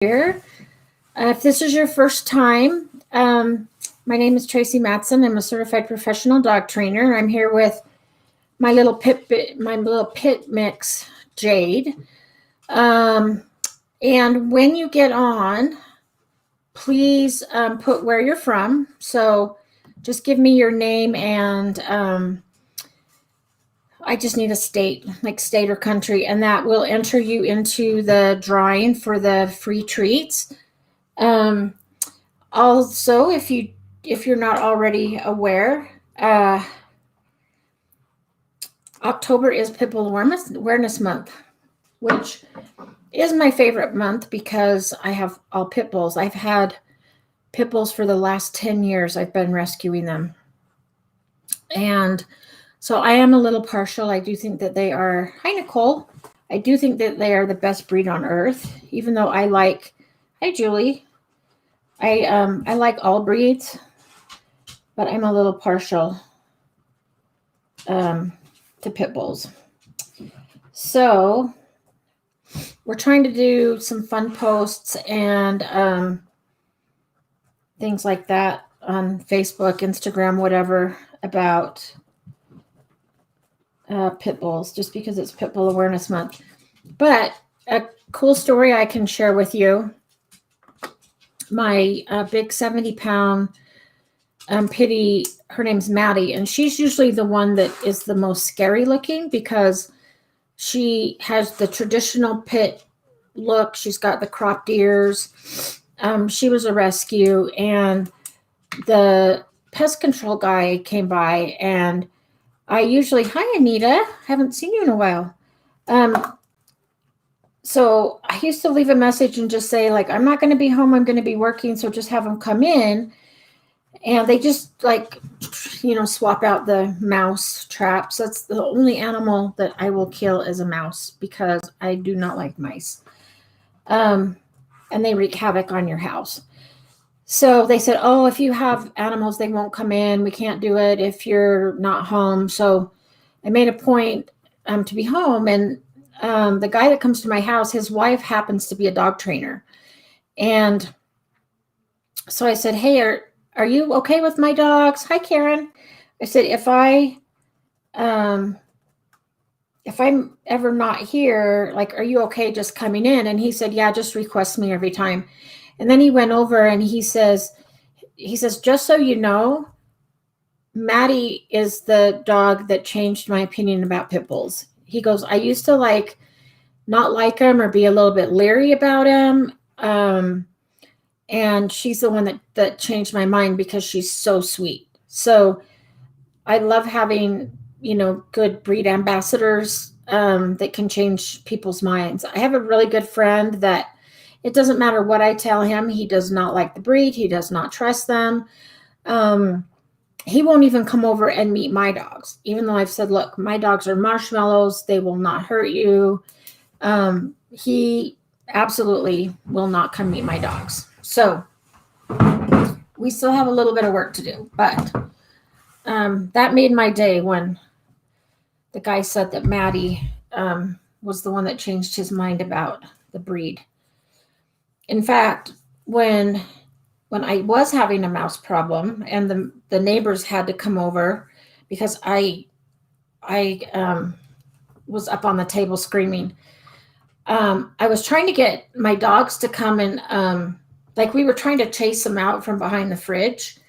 here. If this is your first time, my name is Tracy Matson. I'm a certified professional dog trainer. I'm here with my little pit mix, Jade. And when you get on, please put where you're from. So just give me your name and I just need a state, like state or country, and that will enter you into the drawing for the free treats. Also, if you're not already aware, October is Pit Bull Awareness Month, which is my favorite month because I have all pit bulls. I've had pit bulls for the last 10 years. I've been rescuing them. And so I am a little partial. I do think that they are, hi Nicole, I do think that they are the best breed on earth, even though hi Julie, I like all breeds, but I'm a little partial to pit bulls. So we're trying to do some fun posts and things like that on Facebook, Instagram, whatever, about pit bulls, just because it's Pit Bull Awareness Month. But a cool story I can share with you. My big 70-pound pitty, her name's Maddie, and she's usually the one that is the most scary looking because she has the traditional pit look. She's got the cropped ears. She was a rescue, and the pest control guy came by, and I usually, hi Anita, haven't seen you in a while. So I used to leave a message and just say, like, I'm not going to be home. I'm going to be working. So just have them come in. And they just swap out the mouse traps. That's the only animal that I will kill is a mouse because I do not like mice. And they wreak havoc on your house. So they said, oh, if you have animals, they won't come in. We can't do it if you're not home. So I made a point to be home. And the guy that comes to my house, his wife happens to be a dog trainer. And so I said, hey, are you okay with my dogs? Hi, Karen. I said, if I'm ever not here, like, are you okay just coming in? And he said, yeah, just request me every time. And then he went over and he says, just so you know, Maddie is the dog that changed my opinion about pit bulls. He goes, I used to not like him or be a little bit leery about him. And she's the one that changed my mind because she's so sweet. So I love having, good breed ambassadors that can change people's minds. I have a really good friend that it doesn't matter what I tell him. He does not like the breed. He does not trust them. He won't even come over and meet my dogs, even though I've said, look, my dogs are marshmallows. They will not hurt you. He absolutely will not come meet my dogs. So we still have a little bit of work to do, but that made my day when the guy said that Maddie was the one that changed his mind about the breed. In fact, when I was having a mouse problem and the neighbors had to come over because I was up on the table screaming, I was trying to get my dogs to come and we were trying to chase them out from behind the fridge.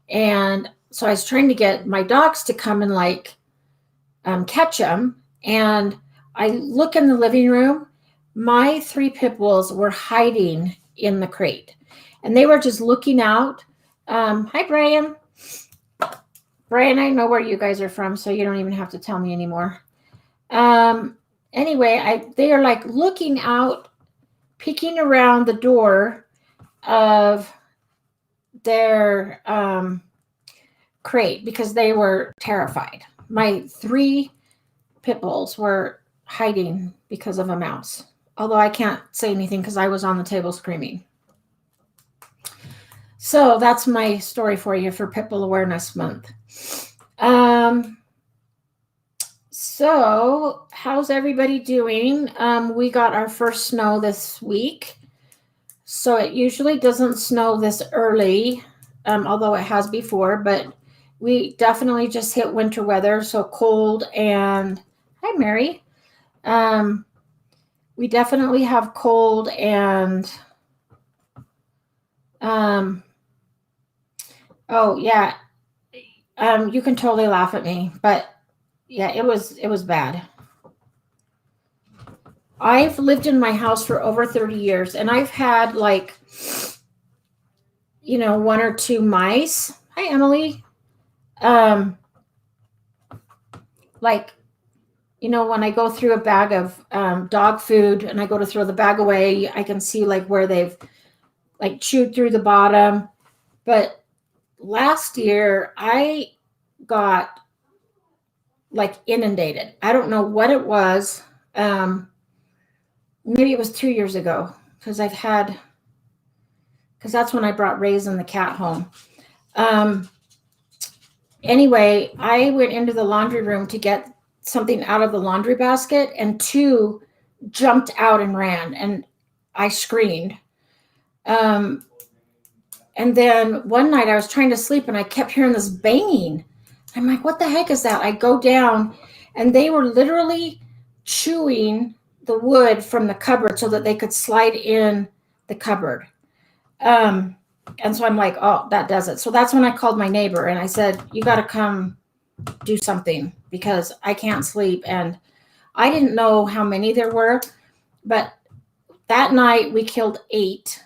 And so I was trying to get my dogs to come and catch them. And I look in the living room, my 3 pit bulls were hiding in the crate. And they were just looking out. Hi, Brian. Brian, I know where you guys are from, so you don't even have to tell me anymore. Anyway, they are looking out, peeking around the door of their crate because they were terrified. My 3 pit bulls were hiding because of a mouse. Although I can't say anything because I was on the table screaming. So that's my story for you for Pit Bull Awareness Month. So how's everybody doing? We got our first snow this week. So it usually doesn't snow this early, although it has before, but we definitely just hit winter weather, so cold and hi Mary. Um, we definitely have cold and um, oh yeah, you can totally laugh at me, but yeah, it was bad. I've lived in my house for over 30 years and I've had like, one or two mice. Hi Emily. Um, like when I go through a bag of dog food and I go to throw the bag away, I can see like where they've like chewed through the bottom. But last year I got like inundated. I don't know what it was. Maybe it was 2 years ago because that's when I brought Raisin the cat home. Um, anyway, I went into the laundry room to get something out of the laundry basket, and two jumped out and ran, and I screamed. Um, and then one night I was trying to sleep and I kept hearing this banging. I'm like, what the heck is that? I go down and they were literally chewing the wood from the cupboard so that they could slide in the cupboard. Um, and so I'm like, oh, that does it. So that's when I called my neighbor and I said, you got to come do something because I can't sleep. And I didn't know how many there were, but that night we killed 8.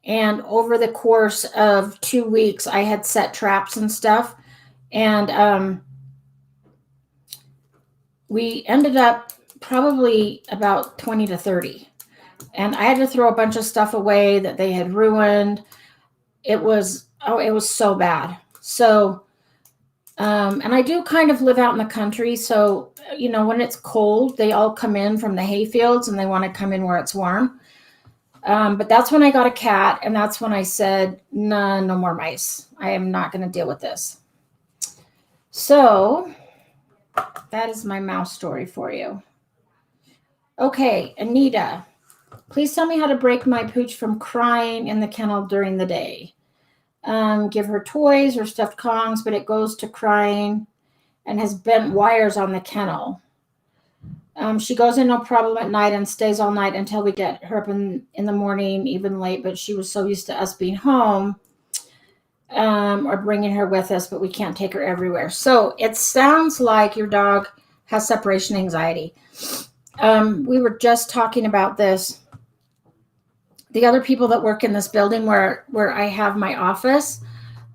And over the course of 2 weeks, I had set traps and stuff. And we ended up probably about 20 to 30. And I had to throw a bunch of stuff away that they had ruined. It was so bad. So, and I do kind of live out in the country. So, when it's cold, they all come in from the hay fields and they want to come in where it's warm. But that's when I got a cat, and that's when I said, no, no more mice. I am not going to deal with this. So that is my mouse story for you. Okay, Anita, please tell me how to break my pooch from crying in the kennel during the day. Give her toys or stuffed Kongs, but it goes to crying and has bent wires on the kennel. She goes in no problem at night and stays all night until we get her up in the morning, even late, but she was so used to us being home or bringing her with us, but we can't take her everywhere. So it sounds like your dog has separation anxiety. We were just talking about this. The other people that work in this building where I have my office,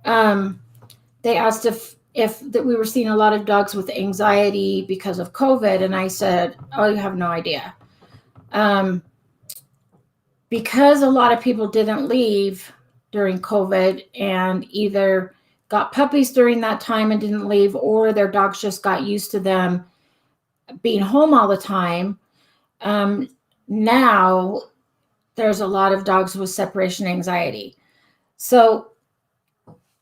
they asked if that we were seeing a lot of dogs with anxiety because of COVID. And I said, oh, you have no idea. Because a lot of people didn't leave during COVID and either got puppies during that time and didn't leave, or their dogs just got used to them being home all the time. Now there's a lot of dogs with separation anxiety. So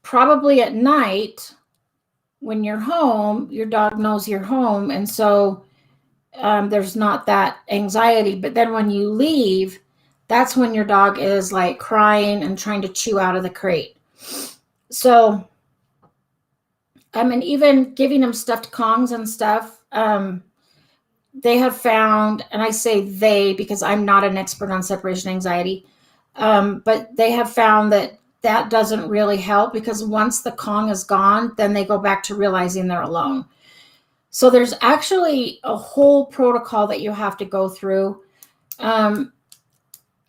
probably at night when you're home, your dog knows you're home. And so there's not that anxiety. But then when you leave, that's when your dog is like crying and trying to chew out of the crate. So, and even giving them stuffed Kongs and stuff, they have found, and I say they because I'm not an expert on separation anxiety, but they have found that doesn't really help because once the Kong is gone, then they go back to realizing they're alone. So there's actually a whole protocol that you have to go through.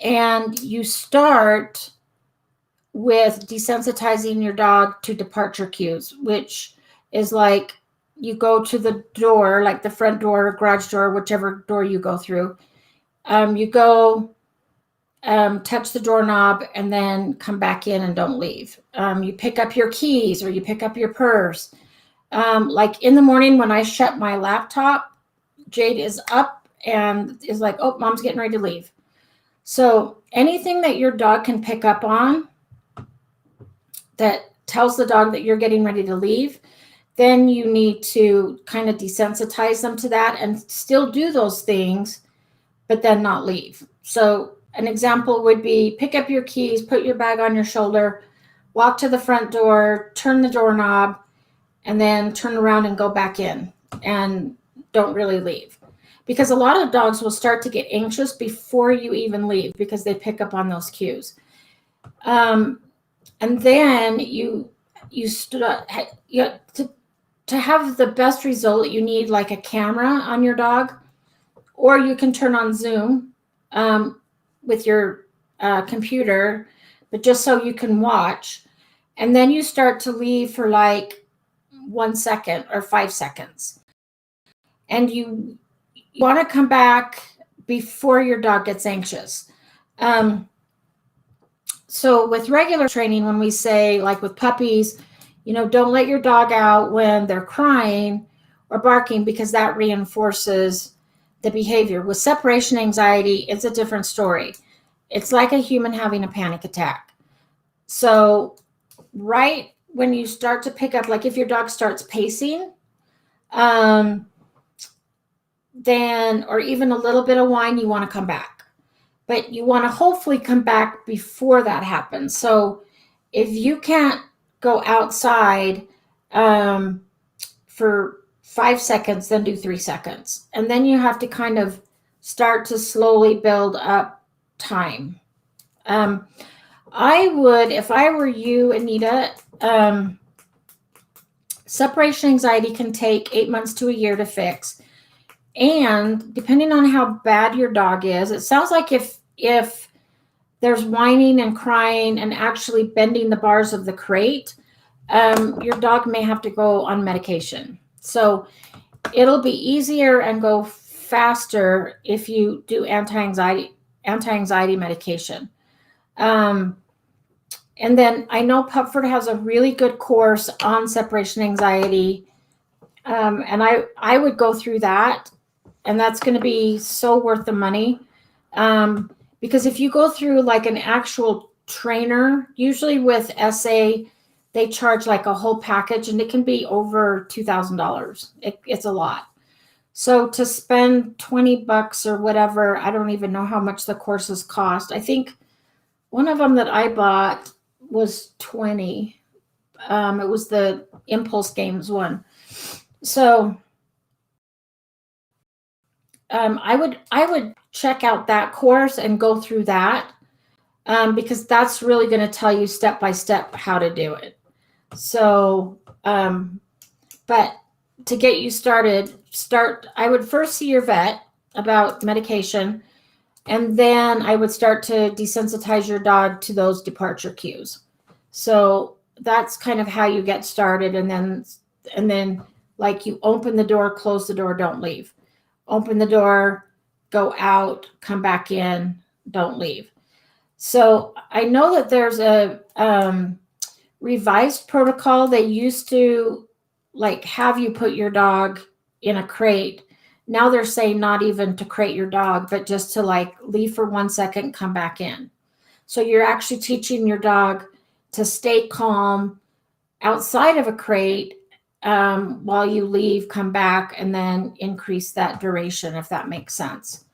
And you start with desensitizing your dog to departure cues, which is like you go to the door, like the front door, garage door, whichever door you go through. You go touch the doorknob and then come back in and don't leave. You pick up your keys or you pick up your purse. Like in the morning when I shut my laptop, Jade is up and is like, oh, mom's getting ready to leave. So anything that your dog can pick up on that tells the dog that you're getting ready to leave, then you need to kind of desensitize them to that and still do those things, but then not leave. So an example would be pick up your keys, put your bag on your shoulder, walk to the front door, turn the doorknob, and then turn around and go back in and don't really leave. Because a lot of dogs will start to get anxious before you even leave because they pick up on those cues. And then to have the best result, you need like a camera on your dog, or you can turn on Zoom with your computer, but just so you can watch. And then you start to leave for like 1 second or 5 seconds. And you want to come back before your dog gets anxious. So with regular training, when we say, like with puppies, don't let your dog out when they're crying or barking, because that reinforces the behavior. With separation anxiety, it's a different story. It's like a human having a panic attack. So right when you start to pick up, like if your dog starts pacing, then, or even a little bit of whine, you want to come back. But you want to hopefully come back before that happens. So if you can't go outside for 5 seconds, then do 3 seconds. And then you have to kind of start to slowly build up time. I would, if I were you, Anita, separation anxiety can take 8 months to a year to fix. And depending on how bad your dog is, it sounds like if there's whining and crying and actually bending the bars of the crate, your dog may have to go on medication. So it'll be easier and go faster if you do anti-anxiety medication. And then I know Pupford has a really good course on separation anxiety. And I would go through that, and that's going to be so worth the money. Because if you go through like an actual trainer, usually with SA, they charge like a whole package, and it can be over $2,000. It's a lot. So to spend $20 or whatever, I don't even know how much the courses cost. I think one of them that I bought was $20. It was the Impulse Games one. So I would check out that course and go through that, because that's really going to tell you step by step how to do it. So, but to get you started, I would first see your vet about medication, and then I would start to desensitize your dog to those departure cues. So that's kind of how you get started. And then like you open the door, close the door, don't leave. Open the door, go out, come back in, don't leave. So I know that there's a revised protocol. They used to like have you put your dog in a crate. Now they're saying not even to crate your dog, but just to like leave for 1 second, come back in. So you're actually teaching your dog to stay calm outside of a crate while you leave, come back, and then increase that duration, if that makes sense.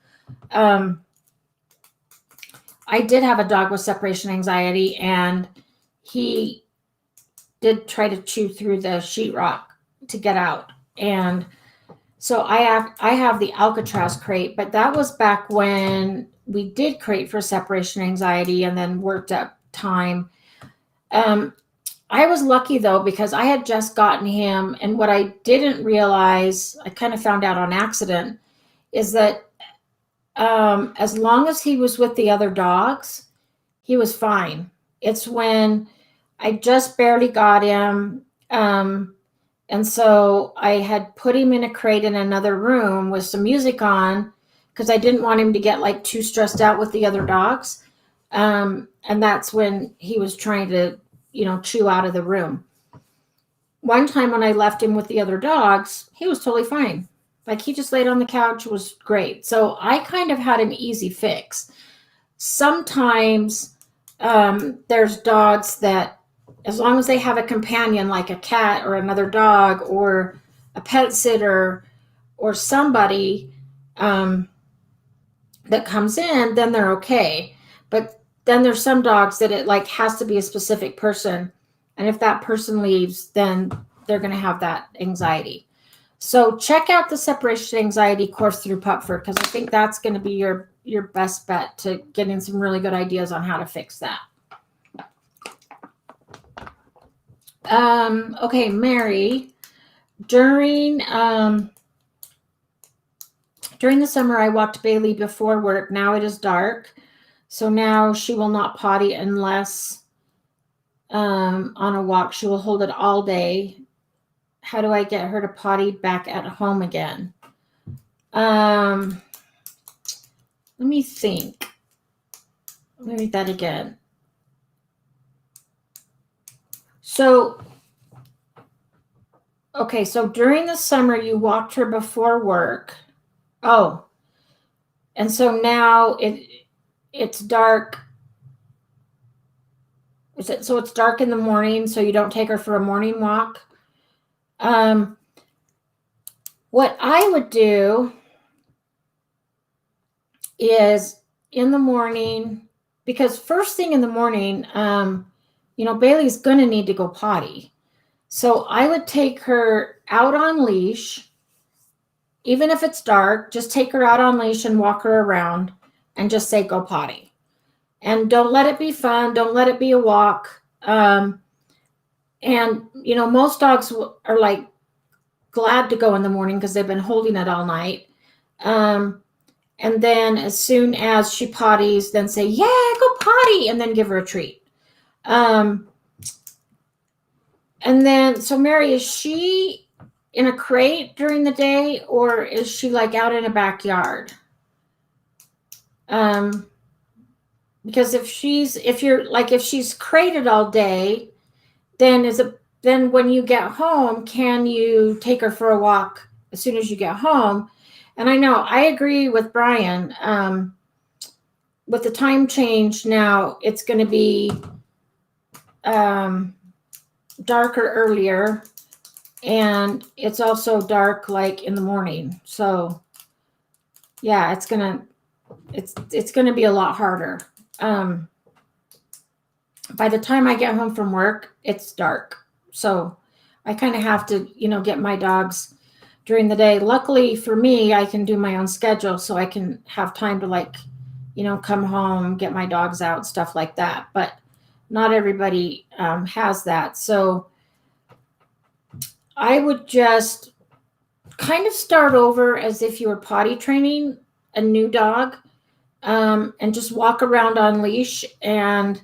I did have a dog with separation anxiety, and he did try to chew through the sheetrock to get out. And so I have the Alcatraz crate, but that was back when we did crate for separation anxiety and then worked up time. I was lucky though, because I had just gotten him, and what I didn't realize, I kind of found out on accident, is that as long as he was with the other dogs, he was fine. It's when I just barely got him, and so I had put him in a crate in another room with some music on, because I didn't want him to get like too stressed out with the other dogs. And that's when he was trying to, chew out of the room. One time when I left him with the other dogs, he was totally fine. Like he just laid on the couch, was great. So I kind of had an easy fix. Sometimes there's dogs that, as long as they have a companion like a cat or another dog or a pet sitter or somebody, that comes in, then they're okay. But then there's some dogs that it like has to be a specific person. And if that person leaves, then they're going to have that anxiety. So check out the separation anxiety course through Pupford, because I think that's going to be your best bet to getting some really good ideas on how to fix that. Okay, Mary, during the summer, I walked Bailey before work. Now it is dark, so now she will not potty unless on a walk. She will hold it all day. How do I get her to potty back at home again? Let me think. Let me read that again. So, okay, so during the summer, you walked her before work. Oh, and so now it's dark. So it's dark in the morning, so you don't take her for a morning walk. What I would do is in the morning, because first thing in the morning, Bailey's going to need to go potty. So I would take her out on leash, even if it's dark, just take her out on leash and walk her around and just say, go potty. And don't let it be fun. Don't let it be a walk. Most dogs are like glad to go in the morning because they've been holding it all night. And then as soon as she potties, then say, yeah, go potty, and then give her a treat. And then, so Mary, is she in a crate during the day, or is she like out in a backyard? Because if she's crated all day, then when you get home, can you take her for a walk as soon as you get home? And I know I agree with Brian. With the time change now, it's going to be darker earlier, and it's also dark like in the morning. So yeah, it's gonna be a lot harder. By the time I get home from work, it's dark. So I kind of have to, get my dogs during the day. Luckily for me, I can do my own schedule, so I can have time to come home, get my dogs out, stuff like that. But not everybody has that. So I would just kind of start over as if you were potty training a new dog, and just walk around on leash and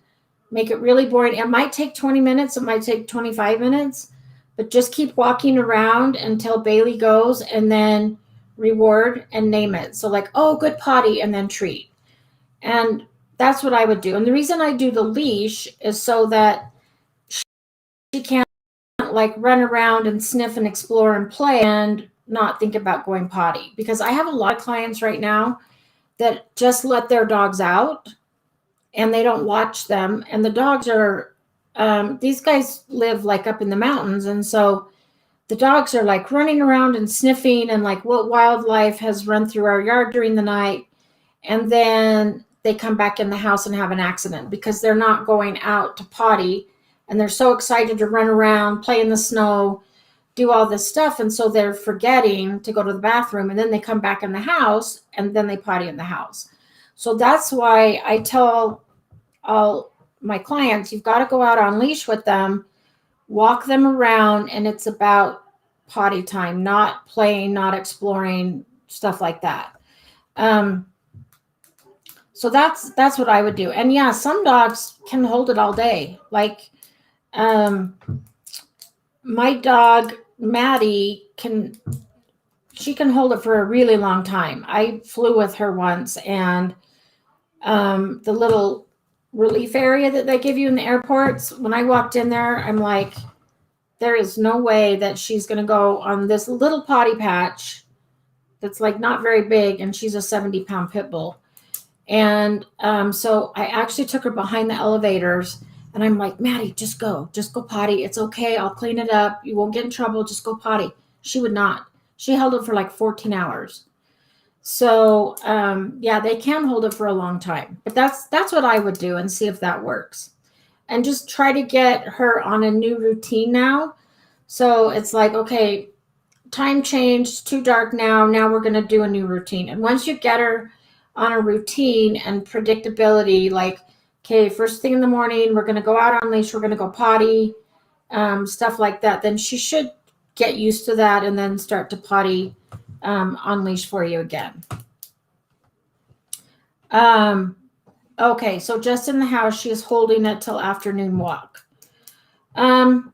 make it really boring. It might take 20 minutes. It might take 25 minutes, but just keep walking around until Bailey goes, and then reward and name it. So like, oh, good potty, and then treat. And that's what I would do. And the reason I do the leash is so that she can't like run around and sniff and explore and play and not think about going potty. Because I have a lot of clients right now that just let their dogs out and they don't watch them. And the dogs are, these guys live like up in the mountains. And so the dogs are like running around and sniffing and like what wildlife has run through our yard during the night. And then they come back in the house and have an accident because they're not going out to potty, and they're so excited to run around, play in the snow, do all this stuff. And so they're forgetting to go to the bathroom, and then they come back in the house and then they potty in the house. So that's why I tell all my clients, you've got to go out on leash with them, walk them around, and it's about potty time, not playing, not exploring, stuff like that. So that's what I would do. And yeah, some dogs can hold it all day. Like my dog Maddie can hold it for a really long time. I flew with her once, and the little relief area that they give you in the airports, when I walked in there, I'm like, there is no way that she's going to go on this little potty patch that's like not very big, and she's a 70-pound pit bull. And so I actually took her behind the elevators, and I'm like, Maddie, just go potty. It's okay. I'll clean it up. You won't get in trouble. Just go potty. She would not. She held it for like 14 hours. So yeah, they can hold it for a long time, but that's what I would do and see if that works. And just try to get her on a new routine now. So it's like, okay, time changed, too dark now. Now we're going to do a new routine. And once you get her on a routine and predictability, like, okay, first thing in the morning, we're going to go out on leash, we're going to go potty, stuff like that, then she should get used to that and then start to potty on leash for you again. Okay, so just in the house, she is holding it till afternoon walk. And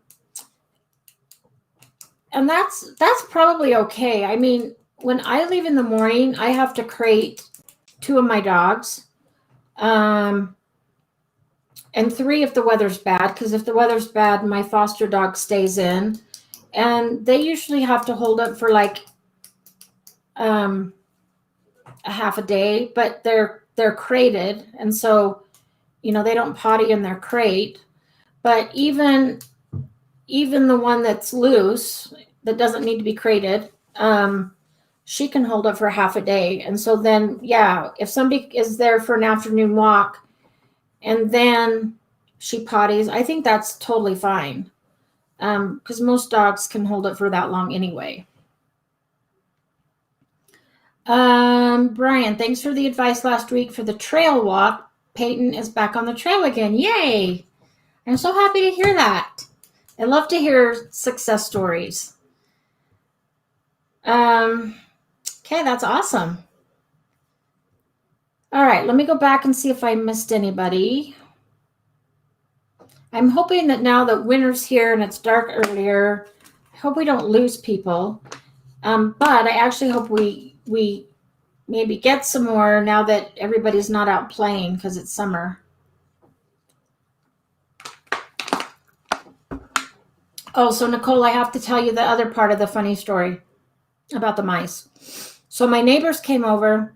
that's probably okay. I mean, when I leave in the morning, I have to crate 2 of my dogs, and 3 if the weather's bad. Because if the weather's bad, my foster dog stays in, and they usually have to hold it for like a half a day. But they're crated, and so they don't potty in their crate. But even the one that's loose, that doesn't need to be crated, she can hold it for half a day. And so then, yeah, if somebody is there for an afternoon walk and then she potties, I think that's totally fine. Because most dogs can hold it for that long anyway. Brian, thanks for the advice last week for the trail walk. Peyton is back on the trail again. Yay! I'm so happy to hear that. I love to hear success stories. Okay, that's awesome. All right, let me go back and see if I missed anybody. I'm hoping that now that winter's here and it's dark earlier, I hope we don't lose people. But I actually hope we maybe get some more now that everybody's not out playing because it's summer. Oh, so Nicole, I have to tell you the other part of the funny story about the mice. So my neighbors came over,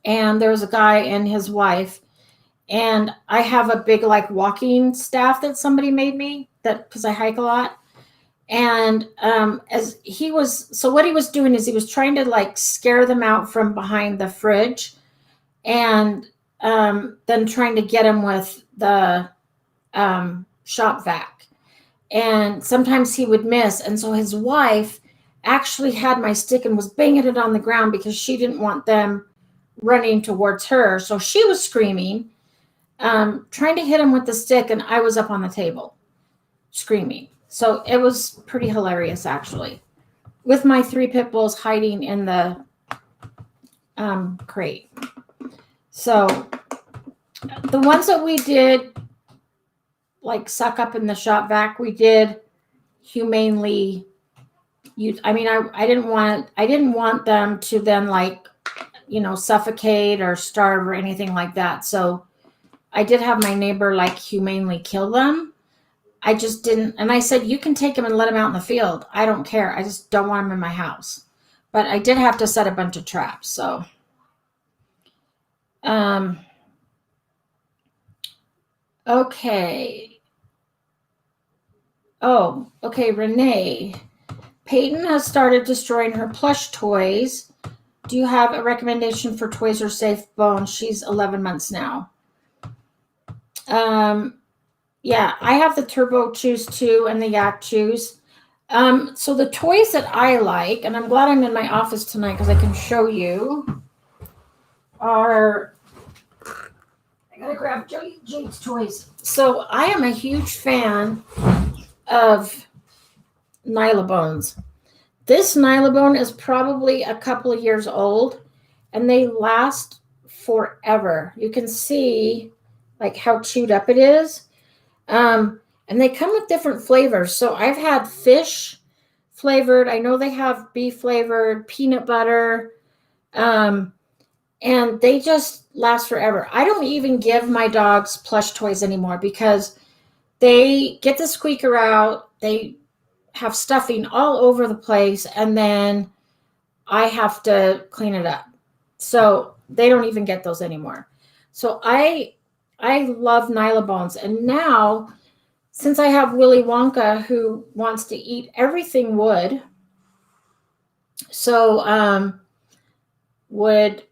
and there was a guy and his wife, and I have a big like walking staff that somebody made me, that because I hike a lot. And as he was, so what he was doing is he was trying to like scare them out from behind the fridge, and then trying to get them with the shop vac. And sometimes he would miss. And so his wife actually had my stick and was banging it on the ground because she didn't want them running towards her. So she was screaming, trying to hit him with the stick, and I was up on the table screaming. So it was pretty hilarious, actually, with my 3 pit bulls hiding in the crate. So the ones that we did like suck up in the shop vac, we did humanely use. I mean, I didn't want them to then like, suffocate or starve or anything like that. So I did have my neighbor like humanely kill them. I just didn't. And I said, you can take them and let them out in the field. I don't care. I just don't want them in my house. But I did have to set a bunch of traps. So, okay. Oh, okay, Renee. Peyton has started destroying her plush toys. Do you have a recommendation for toys or safe bones? She's 11 months now. Yeah, I have the Turbo Chews too and the Yak Chews. So the toys that I like, and I'm glad I'm in my office tonight because I can show you, are, I gotta grab Jade's toys. So I am a huge fan of Nylabones. This Nylabone is probably a couple of years old, and they last forever. You can see like how chewed up it is. And they come with different flavors. So I've had fish flavored. I know they have beef flavored, peanut butter, and they just last forever. I don't even give my dogs plush toys anymore because they get the squeaker out. They have stuffing all over the place, and then I have to clean it up. So they don't even get those anymore. So I love Nylabones. And now, since I have Willy Wonka who wants to eat everything wood, so wood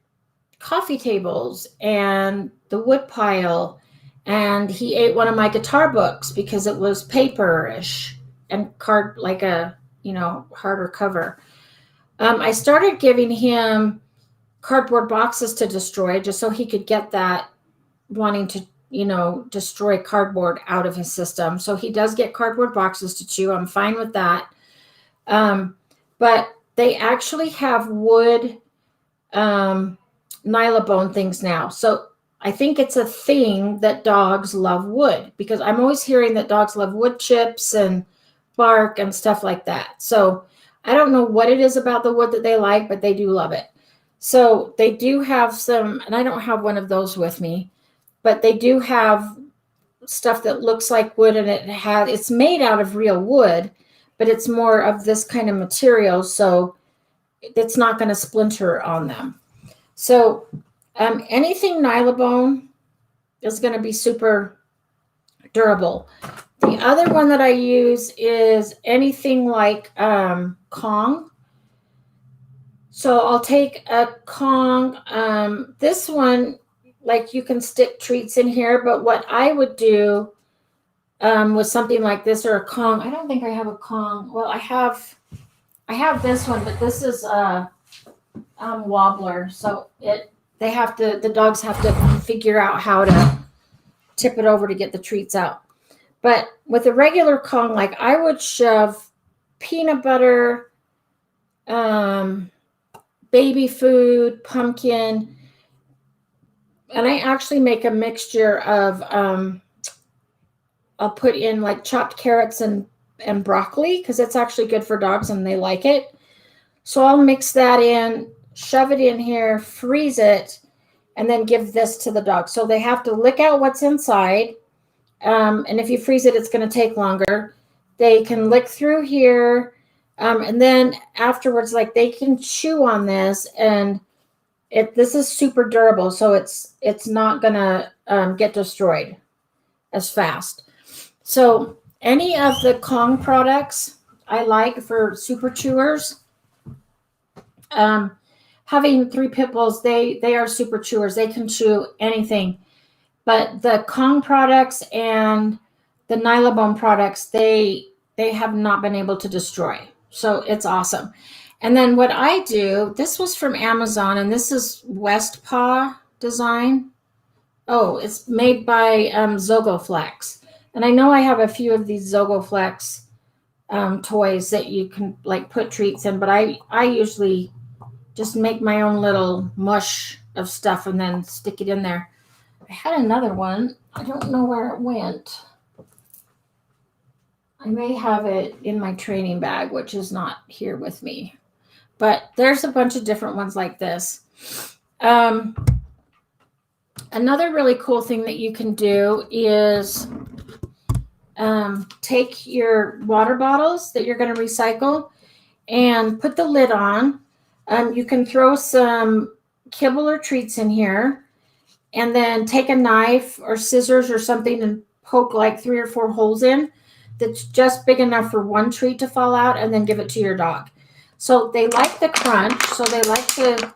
coffee tables and the wood pile, and he ate one of my guitar books because it was paperish and card, like a, harder cover. I started giving him cardboard boxes to destroy just so he could get that wanting to, destroy cardboard out of his system. So he does get cardboard boxes to chew. I'm fine with that. But they actually have wood nylabone things now. So I think it's a thing that dogs love wood, because I'm always hearing that dogs love wood chips and bark and stuff like that. So I don't know what it is about the wood that they like, but they do love it. So they do have some, and I don't have one of those with me, but they do have stuff that looks like wood, and it's made out of real wood, but it's more of this kind of material, so it's not going to splinter on them. So anything nylabone is going to be super durable. The other one that I use is anything like Kong. So I'll take a Kong. This one, like, you can stick treats in here, but what I would do with something like this or a Kong, I don't think I have a Kong. Well, I have this one, but this is a wobbler. So the dogs have to figure out how to tip it over to get the treats out. But with a regular Kong, like, I would shove peanut butter, baby food, pumpkin, and I actually make a mixture of, I'll put in like chopped carrots and broccoli, because it's actually good for dogs and they like it. So I'll mix that in, shove it in here, freeze it, and then give this to the dog. So they have to lick out what's inside. And if you freeze it, it's going to take longer. They can lick through here. And then afterwards, like, they can chew on this, and this is super durable. So it's not going to get destroyed as fast. So any of the Kong products I like for super chewers. Having 3 pit bulls, they are super chewers. They can chew anything. But the Kong products and the nylabone products, they have not been able to destroy. So it's awesome. And then what I do, this was from Amazon, and this is West Paw Design. Oh, it's made by Zogoflex. And I know I have a few of these Zogoflex toys that you can, like, put treats in, but I usually just make my own little mush of stuff and then stick it in there. I had another one. I don't know where it went. I may have it in my training bag, which is not here with me. But there's a bunch of different ones like this. Another really cool thing that you can do is take your water bottles that you're going to recycle and put the lid on. You can throw some kibble or treats in here, and then take a knife or scissors or something and poke like 3 or 4 holes in that's just big enough for one treat to fall out, and then give it to your dog. So they like the crunch, so they like to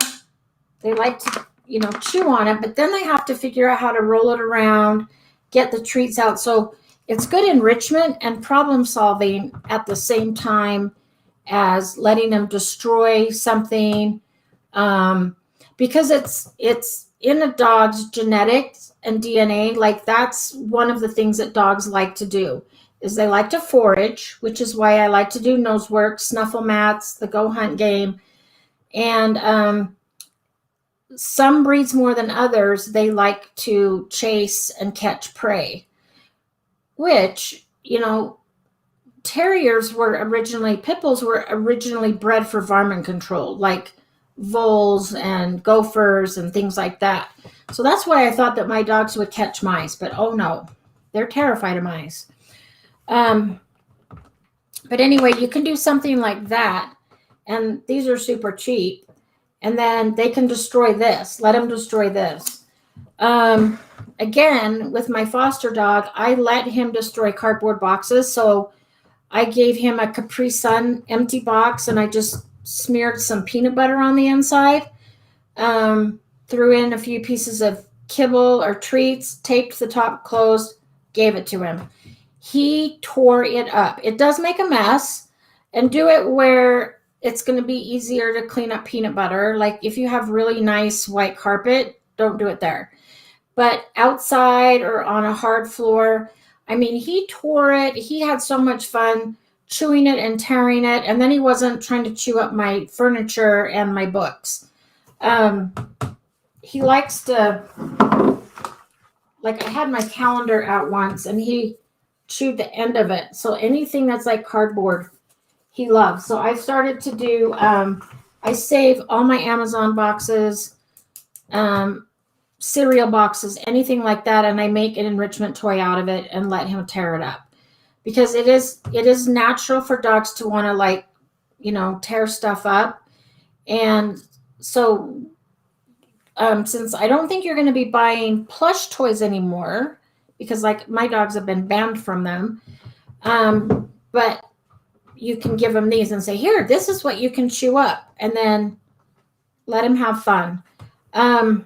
chew on it, but then they have to figure out how to roll it around, get the treats out. So it's good enrichment and problem solving at the same time as letting them destroy something, because it's in a dog's genetics and DNA. Like, that's one of the things that dogs like to do, is they like to forage, which is why I like to do nose work, snuffle mats, the go hunt game. And some breeds more than others, they like to chase and catch prey, which, terriers were originally, pit bulls were originally bred for varmint control, like voles and gophers and things like that. So that's why I thought that my dogs would catch mice, but oh no, they're terrified of mice. But anyway, you can do something like that, and these are super cheap, and then they can destroy this. Let them destroy this. Again, with my foster dog, I let him destroy cardboard boxes. So I gave him a Capri Sun empty box, and I just smeared some peanut butter on the inside. threw in a few pieces of kibble or treats, taped the top closed, gave it to him. He tore it up. It does make a mess, and do it where it's going to be easier to clean up peanut butter. Like if you have really nice white carpet, don't do it there. But outside or on a hard floor, I mean, he tore it. He had so much fun chewing it and tearing it. And then he wasn't trying to chew up my furniture and my books. He likes to, like, I had my calendar out once and he chewed the end of it. So anything that's like cardboard, he loves. So I started to do, I save all my Amazon boxes, cereal boxes, anything like that, and I make an enrichment toy out of it and let him tear it up. Because it is natural for dogs to want to, like, tear stuff up. And so since I don't think you're going to be buying plush toys anymore, because like my dogs have been banned from them, but you can give them these and say, here, this is what you can chew up, and then let him have fun. And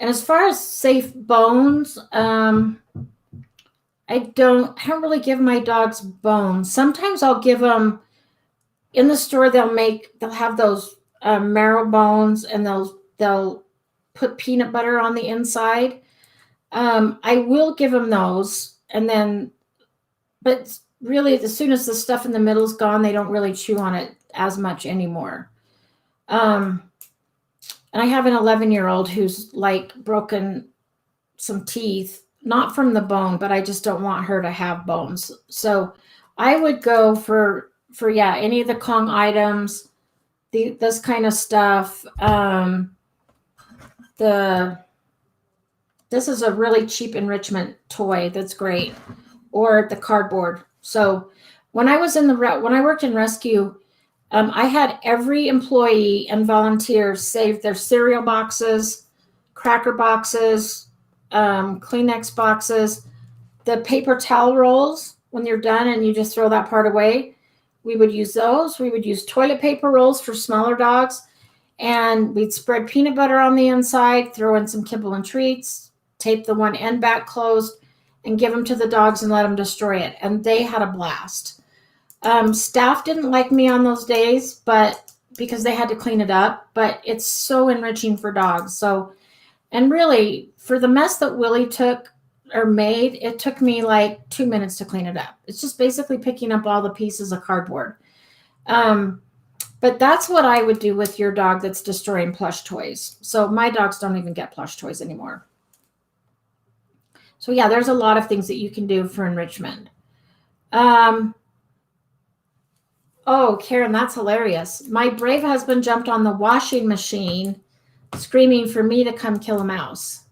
as far as safe bones, I don't really give my dogs bones. Sometimes I'll give them in the store. They'll have those marrow bones, and they'll put peanut butter on the inside. I will give them those, and then, but really, as soon as the stuff in the middle is gone, they don't really chew on it as much anymore. And I have an 11-year-old who's like broken some teeth, not from the bone, but I just don't want her to have bones. So I would go for any of the Kong items, this kind of stuff. This is a really cheap enrichment toy that's great, or the cardboard. So when I worked in rescue, I had every employee and volunteer save their cereal boxes, cracker boxes, Kleenex boxes, the paper towel rolls. When you're done and you just throw that part away, we would use those. We would use toilet paper rolls for smaller dogs, and we'd spread peanut butter on the inside, throw in some kibble and treats, tape the one end back closed, and give them to the dogs and let them destroy it. And they had a blast. Staff didn't like me on those days, but because they had to clean it up, but it's so enriching for dogs. So, and really, for the mess that Willie made, it took me like 2 minutes to clean it up. It's just basically picking up all the pieces of cardboard. But that's what I would do with your dog that's destroying plush toys. So my dogs don't even get plush toys anymore. So yeah, there's a lot of things that you can do for enrichment. Oh, Karen, that's hilarious. My brave husband jumped on the washing machine screaming for me to come kill a mouse.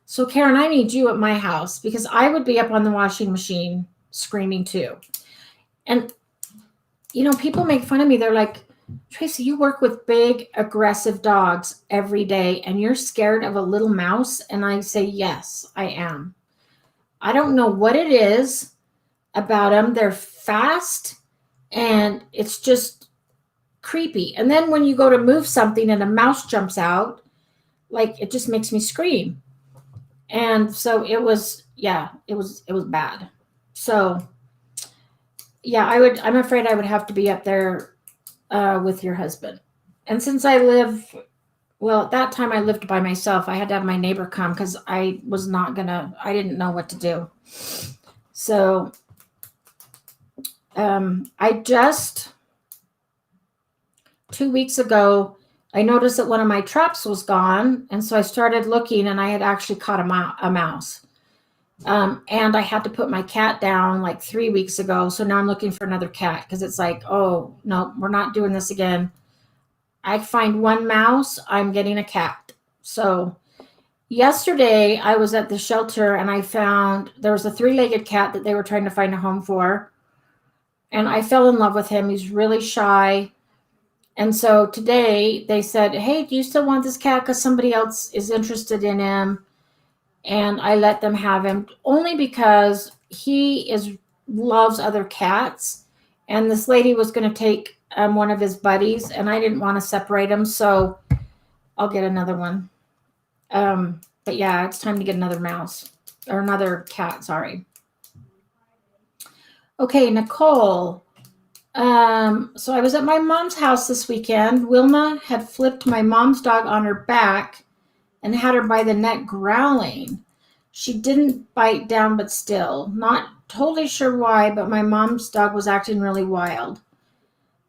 So Karen, I need you at my house, because I would be up on the washing machine screaming too. And, people make fun of me. They're like, Tracy, you work with big, aggressive dogs every day, and you're scared of a little mouse? And I say, yes, I am. I don't know what it is about them. They're fast, and it's just creepy. And then when you go to move something and a mouse jumps out, like, it just makes me scream. And so it was bad. So yeah, I'm afraid I would have to be up there with your husband. And since at that time I lived by myself, I had to have my neighbor come, because I didn't know what to do. So I just 2 weeks ago, I noticed that one of my traps was gone. And so I started looking, and I had actually caught a mouse. And I had to put my cat down like 3 weeks ago. So now I'm looking for another cat, because it's like, oh, no, we're not doing this again. I find one mouse, I'm getting a cat. So yesterday I was at the shelter, and I found there was a 3-legged cat that they were trying to find a home for. And I fell in love with him. He's really shy. And so today they said, hey, do you still want this cat? Because somebody else is interested in him. And I let them have him, only because he loves other cats. And this lady was going to take one of his buddies, and I didn't want to separate them, so I'll get another one. But yeah, it's time to get another mouse or another cat. Sorry. Okay, Nicole. So I was at my mom's house this weekend. Wilma had flipped my mom's dog on her back and had her by the neck growling. She didn't bite down, but still. Not totally sure why, but my mom's dog was acting really wild.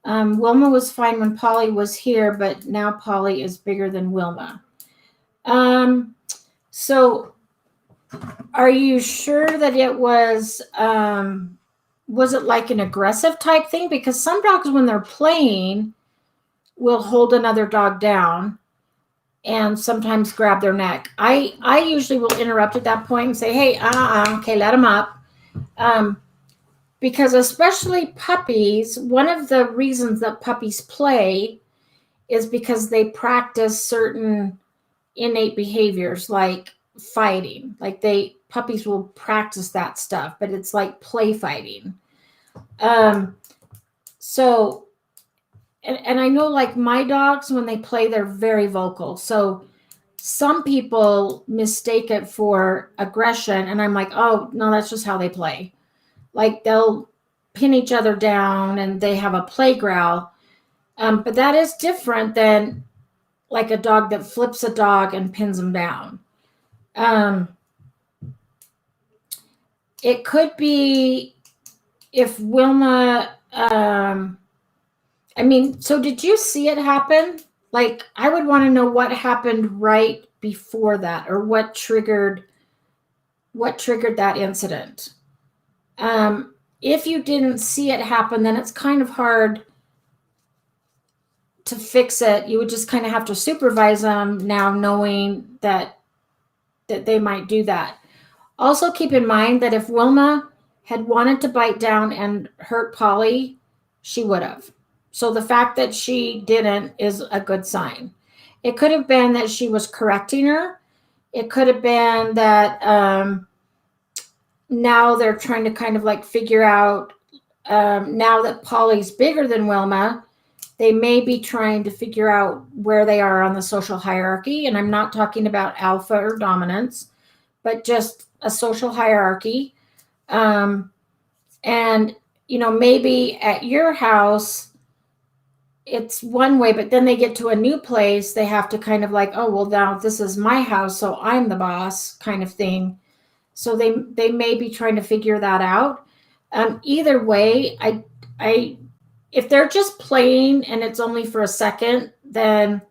Wilma was fine when Polly was here, but now Polly is bigger than Wilma. So are you sure that it was it like an aggressive type thing? Because some dogs, when they're playing, will hold another dog down and sometimes grab their neck. I usually will interrupt at that point and say, hey, okay, let them up. Because especially puppies, one of the reasons that puppies play is because they practice certain innate behaviors like fighting. Like puppies will practice that stuff, but it's like play fighting. So, and I know like my dogs, when they play, they're very vocal. So some people mistake it for aggression, and I'm like, oh no, that's just how they play. Like they'll pin each other down and they have a play growl. But that is different than like a dog that flips a dog and pins them down. It could be if Wilma, so did you see it happen? Like, I would want to know what happened right before that, or what triggered that incident. If you didn't see it happen, then it's kind of hard to fix it. You would just kind of have to supervise them now, knowing that they might do that. Also, keep in mind that if Wilma had wanted to bite down and hurt Polly, she would have. So the fact that she didn't is a good sign. It could have been that she was correcting her. It could have been that now they're trying to kind of like figure out, now that Polly's bigger than Wilma, they may be trying to figure out where they are on the social hierarchy. And I'm not talking about alpha or dominance, but just a social hierarchy. And, maybe at your house, it's one way, but then they get to a new place, they have to kind of like, oh, well, now this is my house, so I'm the boss kind of thing. So they may be trying to figure that out. Either way, if they're just playing and it's only for a second, then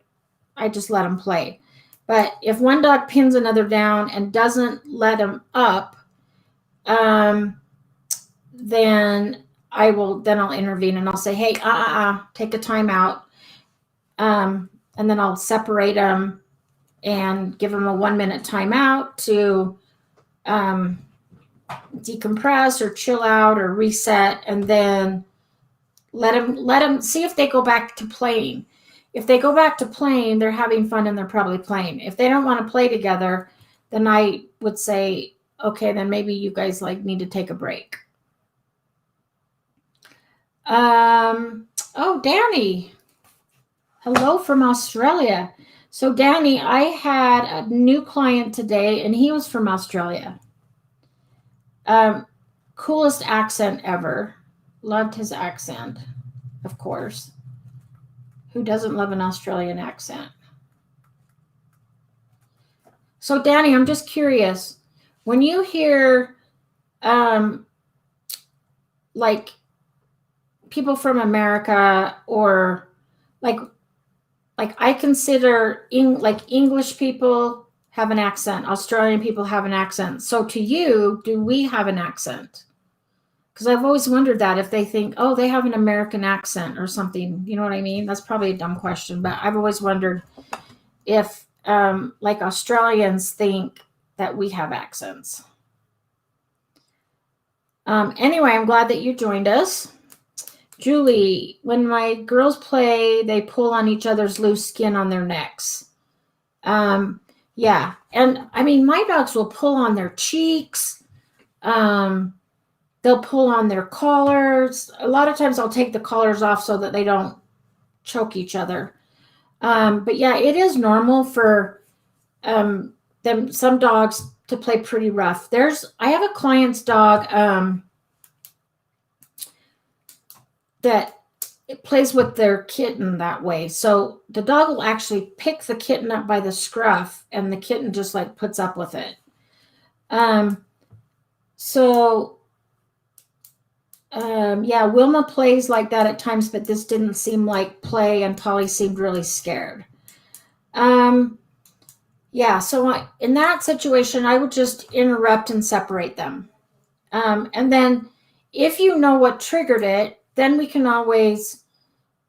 I just let them play. But if one dog pins another down and doesn't let them up, then I'll intervene and I'll say, hey, take a time out. And then I'll separate them and give them a 1 minute timeout to decompress or chill out or reset, and then let them see if they go back to playing. If they go back to playing, they're having fun and they're probably playing. If they don't want to play together, then I would say, okay, then maybe you guys need to take a break. Oh, Danny. Hello from Australia. So Danny, I had a new client today and he was from Australia. Coolest accent ever. Loved his accent, of course. Who doesn't love an Australian accent? So Danny, I'm just curious. When you hear like people from America, or like I consider English people have an accent, Australian people have an accent. So to you, do we have an accent? Because I've always wondered that, if they think, oh, they have an American accent or something. You know what I mean? That's probably a dumb question, but I've always wondered if Australians think that we have accents. Anyway, I'm glad that you joined us. Julie, when my girls play, they pull on each other's loose skin on their necks. Yeah. And I mean, my dogs will pull on their cheeks. They'll they'll pull on their collars. A lot of times I'll take the collars off so that they don't choke each other. But yeah, it is normal for some dogs to play pretty rough. I have a client's dog that it plays with their kitten that way. So the dog will actually pick the kitten up by the scruff, and the kitten just like puts up with it. Yeah, Wilma plays like that at times, but this didn't seem like play, and Polly seemed really scared. Yeah, so in that situation, I would just interrupt and separate them. And then if you know what triggered it, then we can always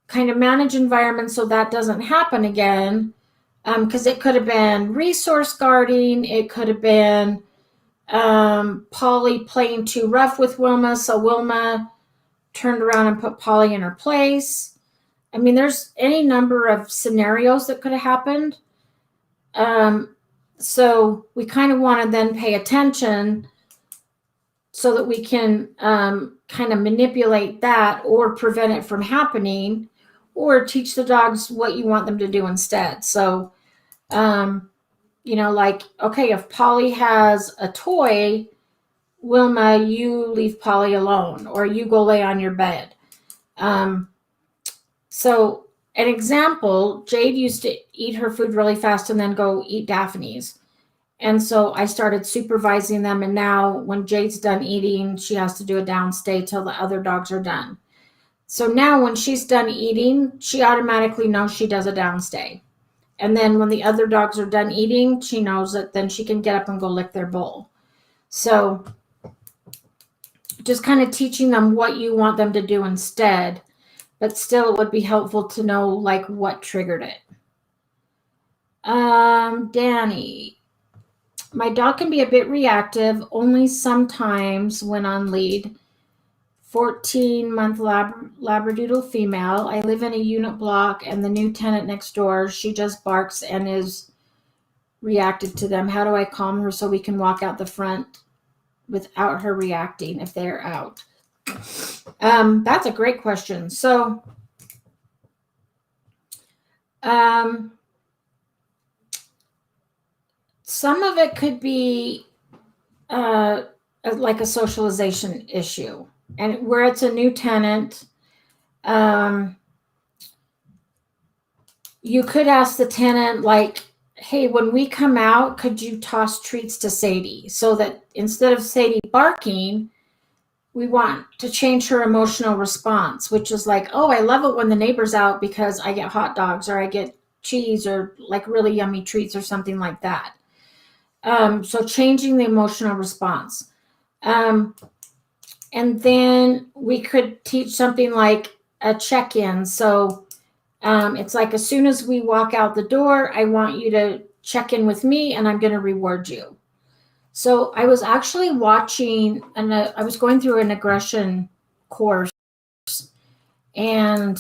kind of manage environment so that doesn't happen again. Because it could have been resource guarding. It could have been Polly playing too rough with Wilma, so Wilma turned around and put Polly in her place. I mean, there's any number of scenarios that could have happened. So we kind of want to then pay attention so that we can kind of manipulate that or prevent it from happening, or teach the dogs what you want them to do instead. So, like, okay, if Polly has a toy, Wilma, you leave Polly alone, or you go lay on your bed. So an example, Jade used to eat her food really fast and then go eat Daphne's. And so I started supervising them. And now when Jade's done eating, she has to do a downstay till the other dogs are done. So now when she's done eating, she automatically knows she does a downstay. And then when the other dogs are done eating, she knows that then she can get up and go lick their bowl. So just kind of teaching them what you want them to do instead. But still, it would be helpful to know like what triggered it. Danny, my dog can be a bit reactive, only sometimes when on lead. 14-month Labradoodle female. I live in a unit block, and the new tenant next door, she just barks and is reactive to them. How do I calm her so we can walk out the front without her reacting if they're out? That's a great question. So, some of it could be like a socialization issue, and where it's a new tenant, you could ask the tenant, like, hey, when we come out, could you toss treats to Sadie, so that instead of Sadie barking, we want to change her emotional response, which is like, oh, I love it when the neighbor's out because I get hot dogs, or I get cheese, or like really yummy treats, or something like that. So changing the emotional response. And then we could teach something like a check-in. So it's like, as soon as we walk out the door, I want you to check in with me, and I'm going to reward you. So I was actually watching, and I was going through an aggression course, and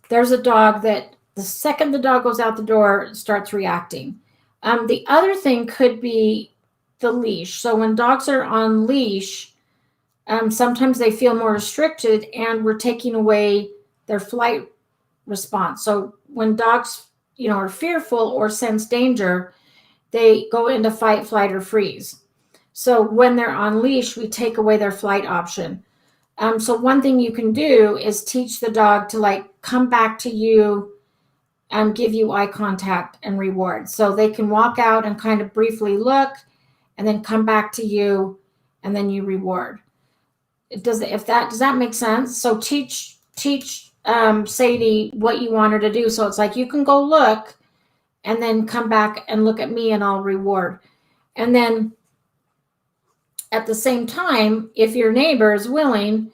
there's a dog that the second the dog goes out the door, starts reacting. The other thing could be the leash. So when dogs are on leash, sometimes they feel more restricted, and we're taking away their flight response. So when dogs, are fearful or sense danger, they go into fight, flight, or freeze. So when they're on leash, we take away their flight option. So one thing you can do is teach the dog to like come back to you and give you eye contact and reward. So they can walk out and kind of briefly look, and then come back to you, and then you reward. Does that make sense? So teach Sadie what you want her to do. So it's like, you can go look, and then come back and look at me, and I'll reward. And then at the same time, if your neighbor is willing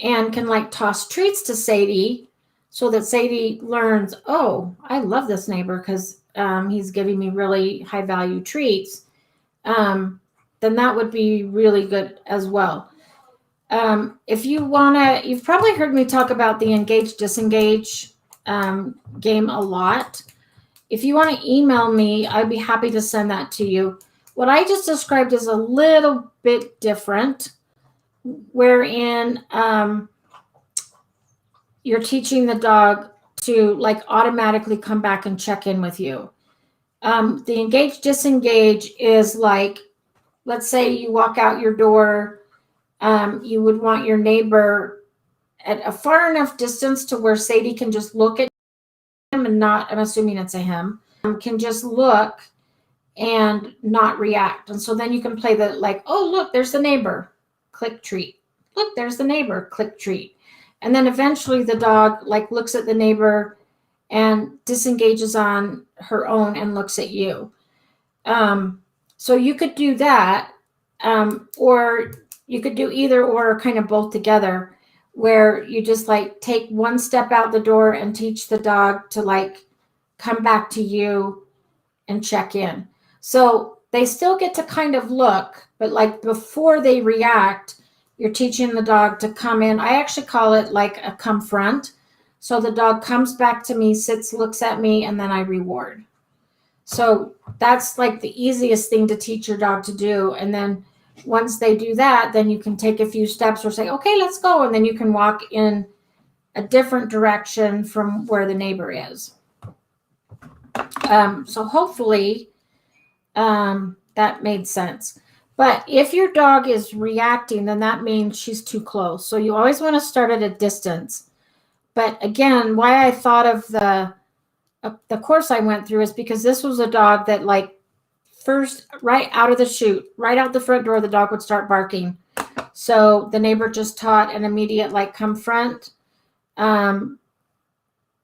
and can like toss treats to Sadie, so that Sadie learns, oh, I love this neighbor because he's giving me really high value treats, then that would be really good as well. If you want to, you've probably heard me talk about the engage disengage game a lot. If you want to email me, I'd be happy to send that to you. What I just described is a little bit different. wherein you're teaching the dog to like automatically come back and check in with you. The engage disengage is like, let's say you walk out your door, you would want your neighbor at a far enough distance to where Sadie can just look at him and not, I'm assuming it's a him, can just look and not react. And so then you can play the like, oh, look, there's the neighbor, click treat. Look, there's the neighbor, click treat. And then eventually the dog like looks at the neighbor and disengages on her own and looks at you. So you could do that, or you could do either or, kind of both together, where you just like take one step out the door and teach the dog to like come back to you and check in. So they still get to kind of look, but like before they react, you're teaching the dog to come in. I actually call it like a come front. So the dog comes back to me, sits, looks at me, and then I reward. So that's like the easiest thing to teach your dog to do. And then once they do that, then you can take a few steps or say, okay, let's go. And then you can walk in a different direction from where the neighbor is. So hopefully that made sense. But if your dog is reacting, then that means she's too close. So you always want to start at a distance. But again, why I thought of the course I went through is because this was a dog that like first right out of the chute, right out the front door, the dog would start barking. So the neighbor just taught an immediate like come front,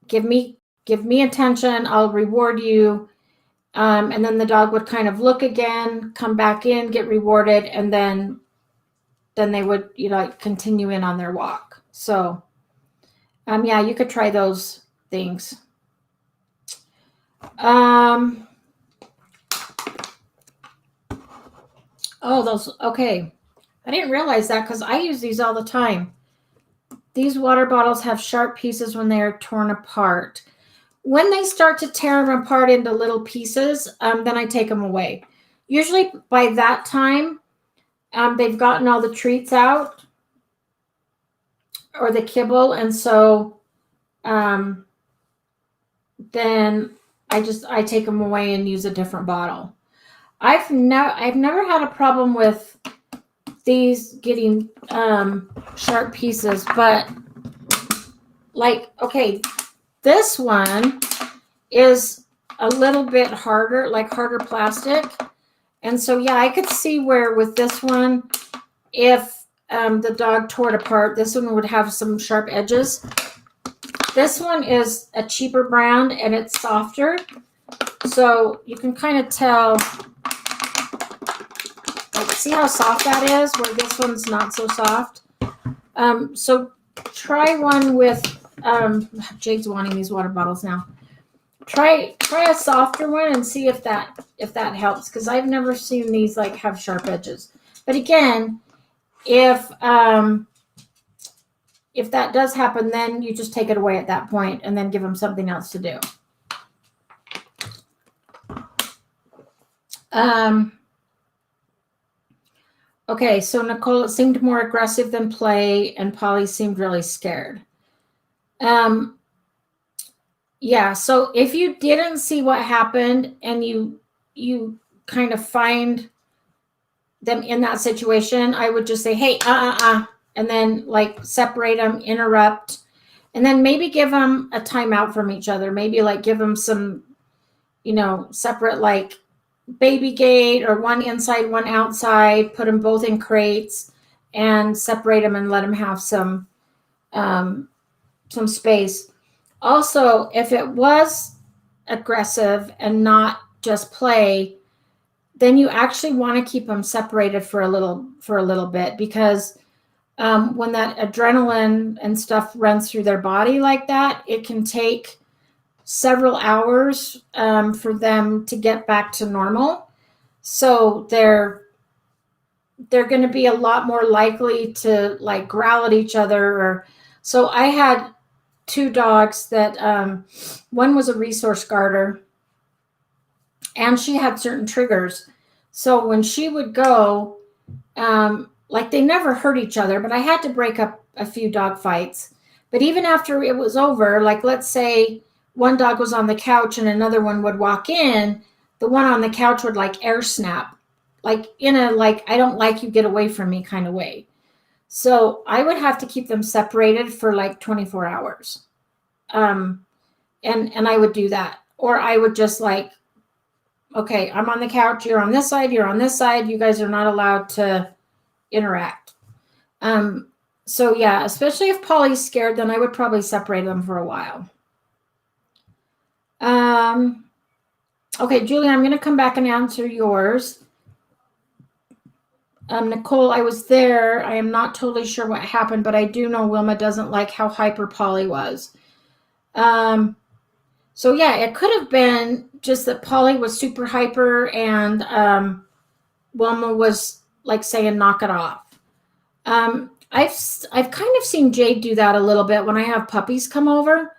give me attention, I'll reward you. And then the dog would kind of look again, come back in, get rewarded, and then they would, like continue in on their walk. So yeah, you could try those things. Oh, those, okay. I didn't realize that because I use these all the time. These water bottles have sharp pieces when they are torn apart. When they start to tear them apart into little pieces, then I take them away. Usually by that time, they've gotten all the treats out or the kibble. And so then I take them away and use a different bottle. I've never had a problem with these getting sharp pieces, but like, okay, this one is a little bit harder, like harder plastic. And so, yeah, I could see where with this one, if the dog tore it apart, this one would have some sharp edges. This one is a cheaper brand and it's softer. So you can kind of tell, like, see how soft that is, where this one's not so soft. So try one with, Jake's wanting these water bottles now. Try a softer one and see if that helps, because I've never seen these like have sharp edges. But again, if that does happen, then you just take it away at that point and then give them something else to do. Okay, so Nicole, it seemed more aggressive than play, and Polly seemed really scared. Yeah, so if you didn't see what happened and you kind of find them in that situation, I would just say, hey, and then like separate them, interrupt, and then maybe give them a timeout from each other. Maybe like give them some, separate like baby gate, or one inside, one outside, put them both in crates and separate them and let them have some space. Also, if it was aggressive and not just play, then you actually want to keep them separated for a little bit, because when that adrenaline and stuff runs through their body like that, it can take several hours for them to get back to normal. So they're going to be a lot more likely to like growl at each other. So I had two dogs that one was a resource guarder, and she had certain triggers. So when she would go, like they never hurt each other, but I had to break up a few dog fights. But even after it was over, like let's say one dog was on the couch and another one would walk in, the one on the couch would like air snap, like in a like I don't like you, get away from me kind of way. So I would have to keep them separated for like 24 hours. Um, and I would do that. Or I would just like, okay, I'm on the couch, you're on this side, you're on this side, you guys are not allowed to interact. So yeah, especially if Polly's scared, then I would probably separate them for a while. Okay, Julie, I'm going to come back and answer yours. Nicole, I was there. I am not totally sure what happened, but I do know Wilma doesn't like how hyper Polly was. So yeah, it could have been just that Polly was super hyper and Wilma was like saying, knock it off. I've kind of seen Jade do that a little bit when I have puppies come over.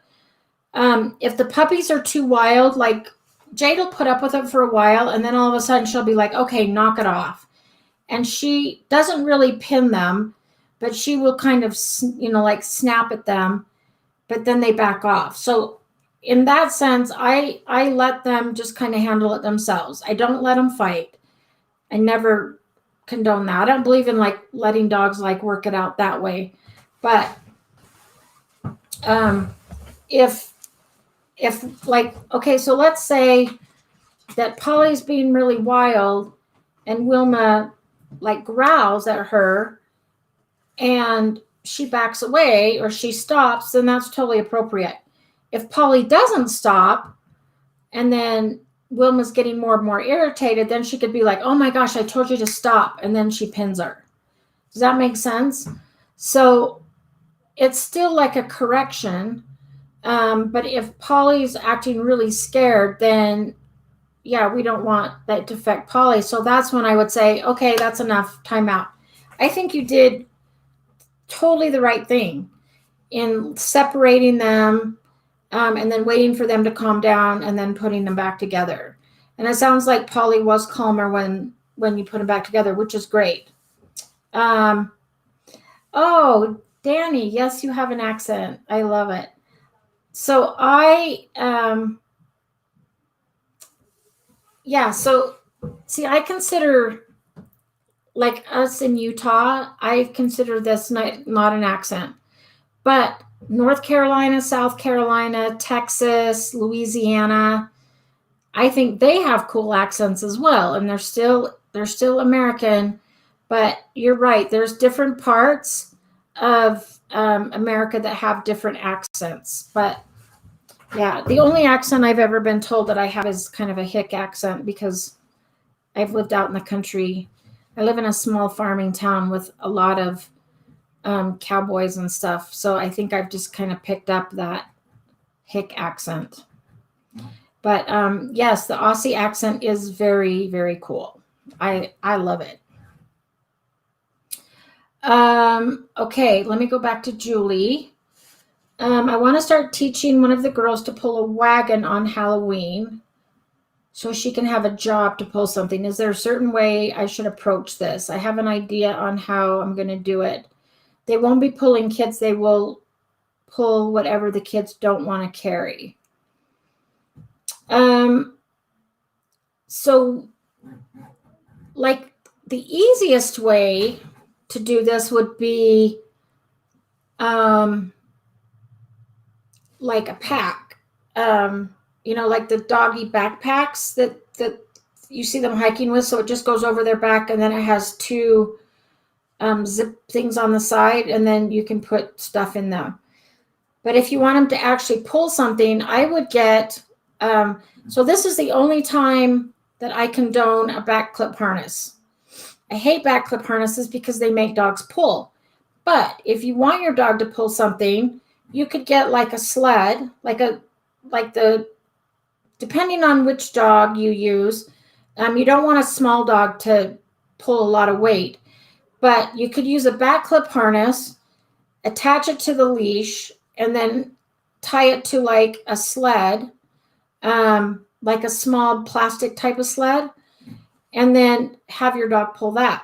If the puppies are too wild, like Jade will put up with it for a while, and then all of a sudden she'll be like, okay, knock it off. And she doesn't really pin them, but she will kind of, like snap at them, but then they back off. So in that sense, I let them just kind of handle it themselves. I don't let them fight. I never condone that. I don't believe in like letting dogs like work it out that way. But if like, okay, so let's say that Polly's being really wild and Wilma like growls at her and she backs away or she stops, then that's totally appropriate. If Polly doesn't stop and then Wilma's getting more and more irritated, then she could be like, oh my gosh, I told you to stop. And then she pins her. Does that make sense? So it's still like a correction. But if Polly's acting really scared, then yeah, we don't want that to affect Polly. So that's when I would say, okay, that's enough, time out. I think you did totally the right thing in separating them and then waiting for them to calm down and then putting them back together. And it sounds like Polly was calmer when you put them back together, which is great. Oh, Danny, yes, you have an accent. I love it. So so see, I consider like us in Utah, I consider this not an accent, but North Carolina, South Carolina, Texas, Louisiana, I think they have cool accents as well. And they're still American, but you're right. There's different parts of America that have different accents, but yeah, the only accent I've ever been told that I have is kind of a hick accent because I've lived out in the country. I live in a small farming town with a lot of cowboys and stuff. So I think I've just kind of picked up that hick accent. But yes, the Aussie accent is very, very cool. I love it. Okay, let me go back to Julie. I want to start teaching one of the girls to pull a wagon on Halloween so she can have a job to pull something. Is there a certain way I should approach this? I have an idea on how I'm going to do it. They won't be pulling kids. They will pull whatever the kids don't want to carry. So like the easiest way to do this would be like a pack, like the doggy backpacks that you see them hiking with. So it just goes over their back and then it has two zip things on the side and then you can put stuff in them. But if you want them to actually pull something, I would get, so this is the only time that I condone a back clip harness. I hate back clip harnesses because they make dogs pull. But if you want your dog to pull something, you could get like a sled, depending on which dog you use. You don't want a small dog to pull a lot of weight, but you could use a back clip harness, attach it to the leash, and then tie it to like a sled, like a small plastic type of sled, and then have your dog pull that.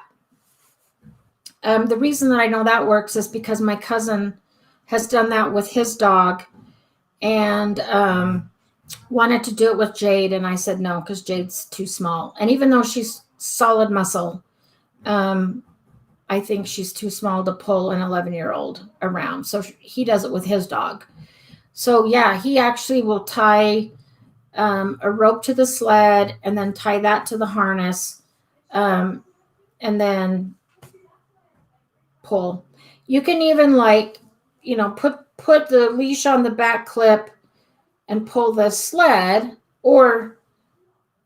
The reason that I know that works is because my cousin has done that with his dog, and wanted to do it with Jade, and I said no because Jade's too small. And even though she's solid muscle, um, I think she's too small to pull an 11-year-old around. So he does it with his dog. So yeah, he actually will tie a rope to the sled and then tie that to the harness, um, and then pull. You can even put the leash on the back clip and pull the sled, or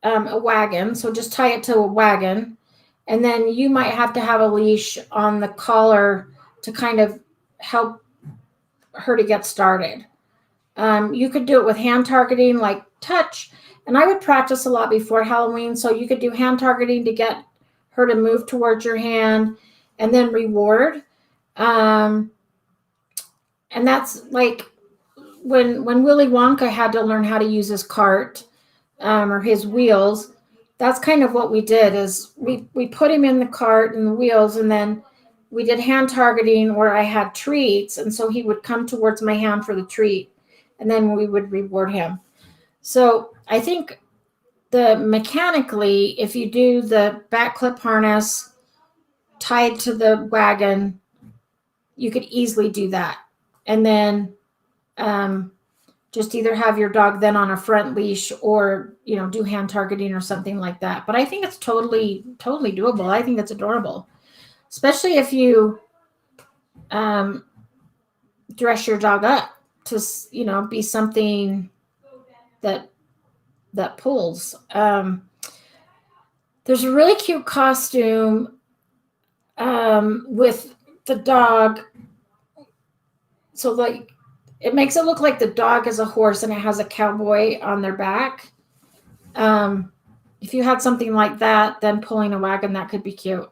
a wagon. So just tie it to a wagon. And then you might have to have a leash on the collar to kind of help her to get started. You could do it with hand targeting, like touch. And I would practice a lot before Halloween. So you could do hand targeting to get her to move towards your hand, and then reward. And that's like when Willy Wonka had to learn how to use his cart, or his wheels. That's kind of what we did, is we put him in the cart and the wheels, and then we did hand targeting where I had treats, and so he would come towards my hand for the treat, and then we would reward him. So I think mechanically, if you do the back clip harness tied to the wagon, you could easily do that. And then just either have your dog then on a front leash, or do hand targeting or something like that. But I think it's totally doable. I think it's adorable, especially if you dress your dog up to be something that pulls. There's a really cute costume with the dog. So like, it makes it look like the dog is a horse and it has a cowboy on their back. If you had something like that, then pulling a wagon, that could be cute.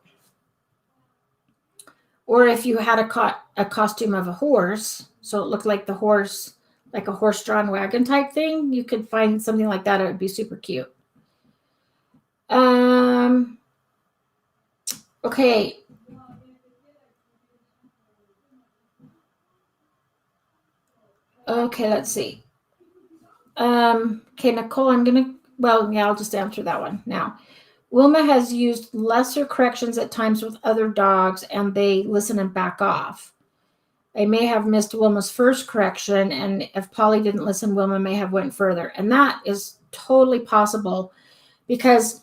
Or if you had a costume of a horse, so it looked like the horse, like a horse-drawn wagon type thing, you could find something like that. It would be super cute. Okay. Okay, let's see. Okay, Nicole, I'll just answer that one now. Wilma has used lesser corrections at times with other dogs, and they listen and back off. I may have missed Wilma's first correction, and if Polly didn't listen, Wilma may have went further. And that is totally possible, because,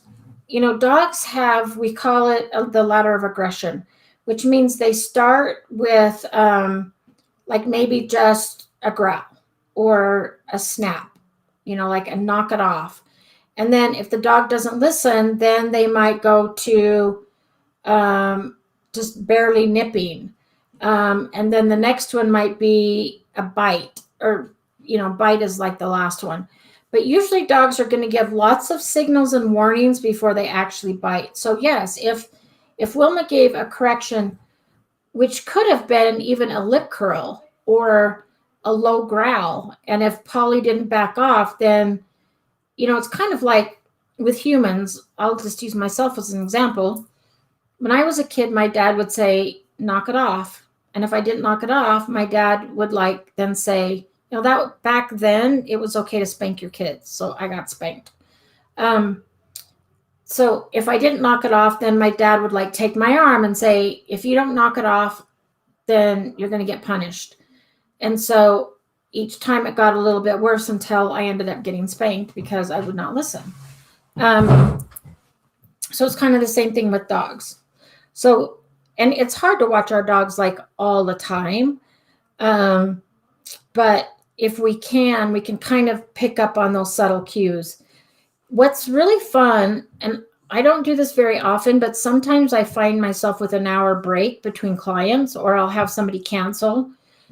dogs have, we call it the ladder of aggression, which means they start with like maybe just a growl or a snap, like a knock it off. And then if the dog doesn't listen, then they might go to just barely nipping. And then the next one might be a bite, or, bite is like the last one. But usually dogs are going to give lots of signals and warnings before they actually bite. So yes, if Wilma gave a correction, which could have been even a lip curl or a low growl, and if Polly didn't back off, then, it's kind of like with humans. I'll just use myself as an example. When I was a kid, my dad would say, knock it off. And if I didn't knock it off, my dad would then say, that back then it was okay to spank your kids. So I got spanked. So if I didn't knock it off, then my dad would take my arm and say, if you don't knock it off, then you're going to get punished. And so each time it got a little bit worse until I ended up getting spanked because I would not listen. So it's kind of the same thing with dogs. So, and it's hard to watch our dogs all the time. But if we can kind of pick up on those subtle cues. What's really fun, and I don't do this very often, but sometimes I find myself with an hour break between clients, or I'll have somebody cancel.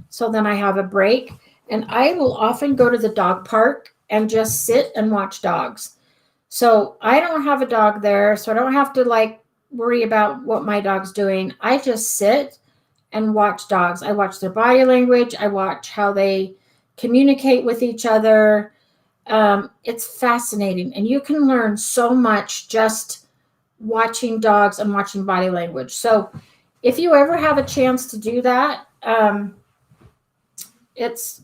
So then I have a break, and I will often go to the dog park and just sit and watch dogs. So I don't have a dog there, so I don't have to worry about what my dog's doing. I just sit and watch dogs. I watch their body language. I watch how they communicate with each other. It's fascinating, and you can learn so much just watching dogs and watching body language. So if you ever have a chance to do that, it's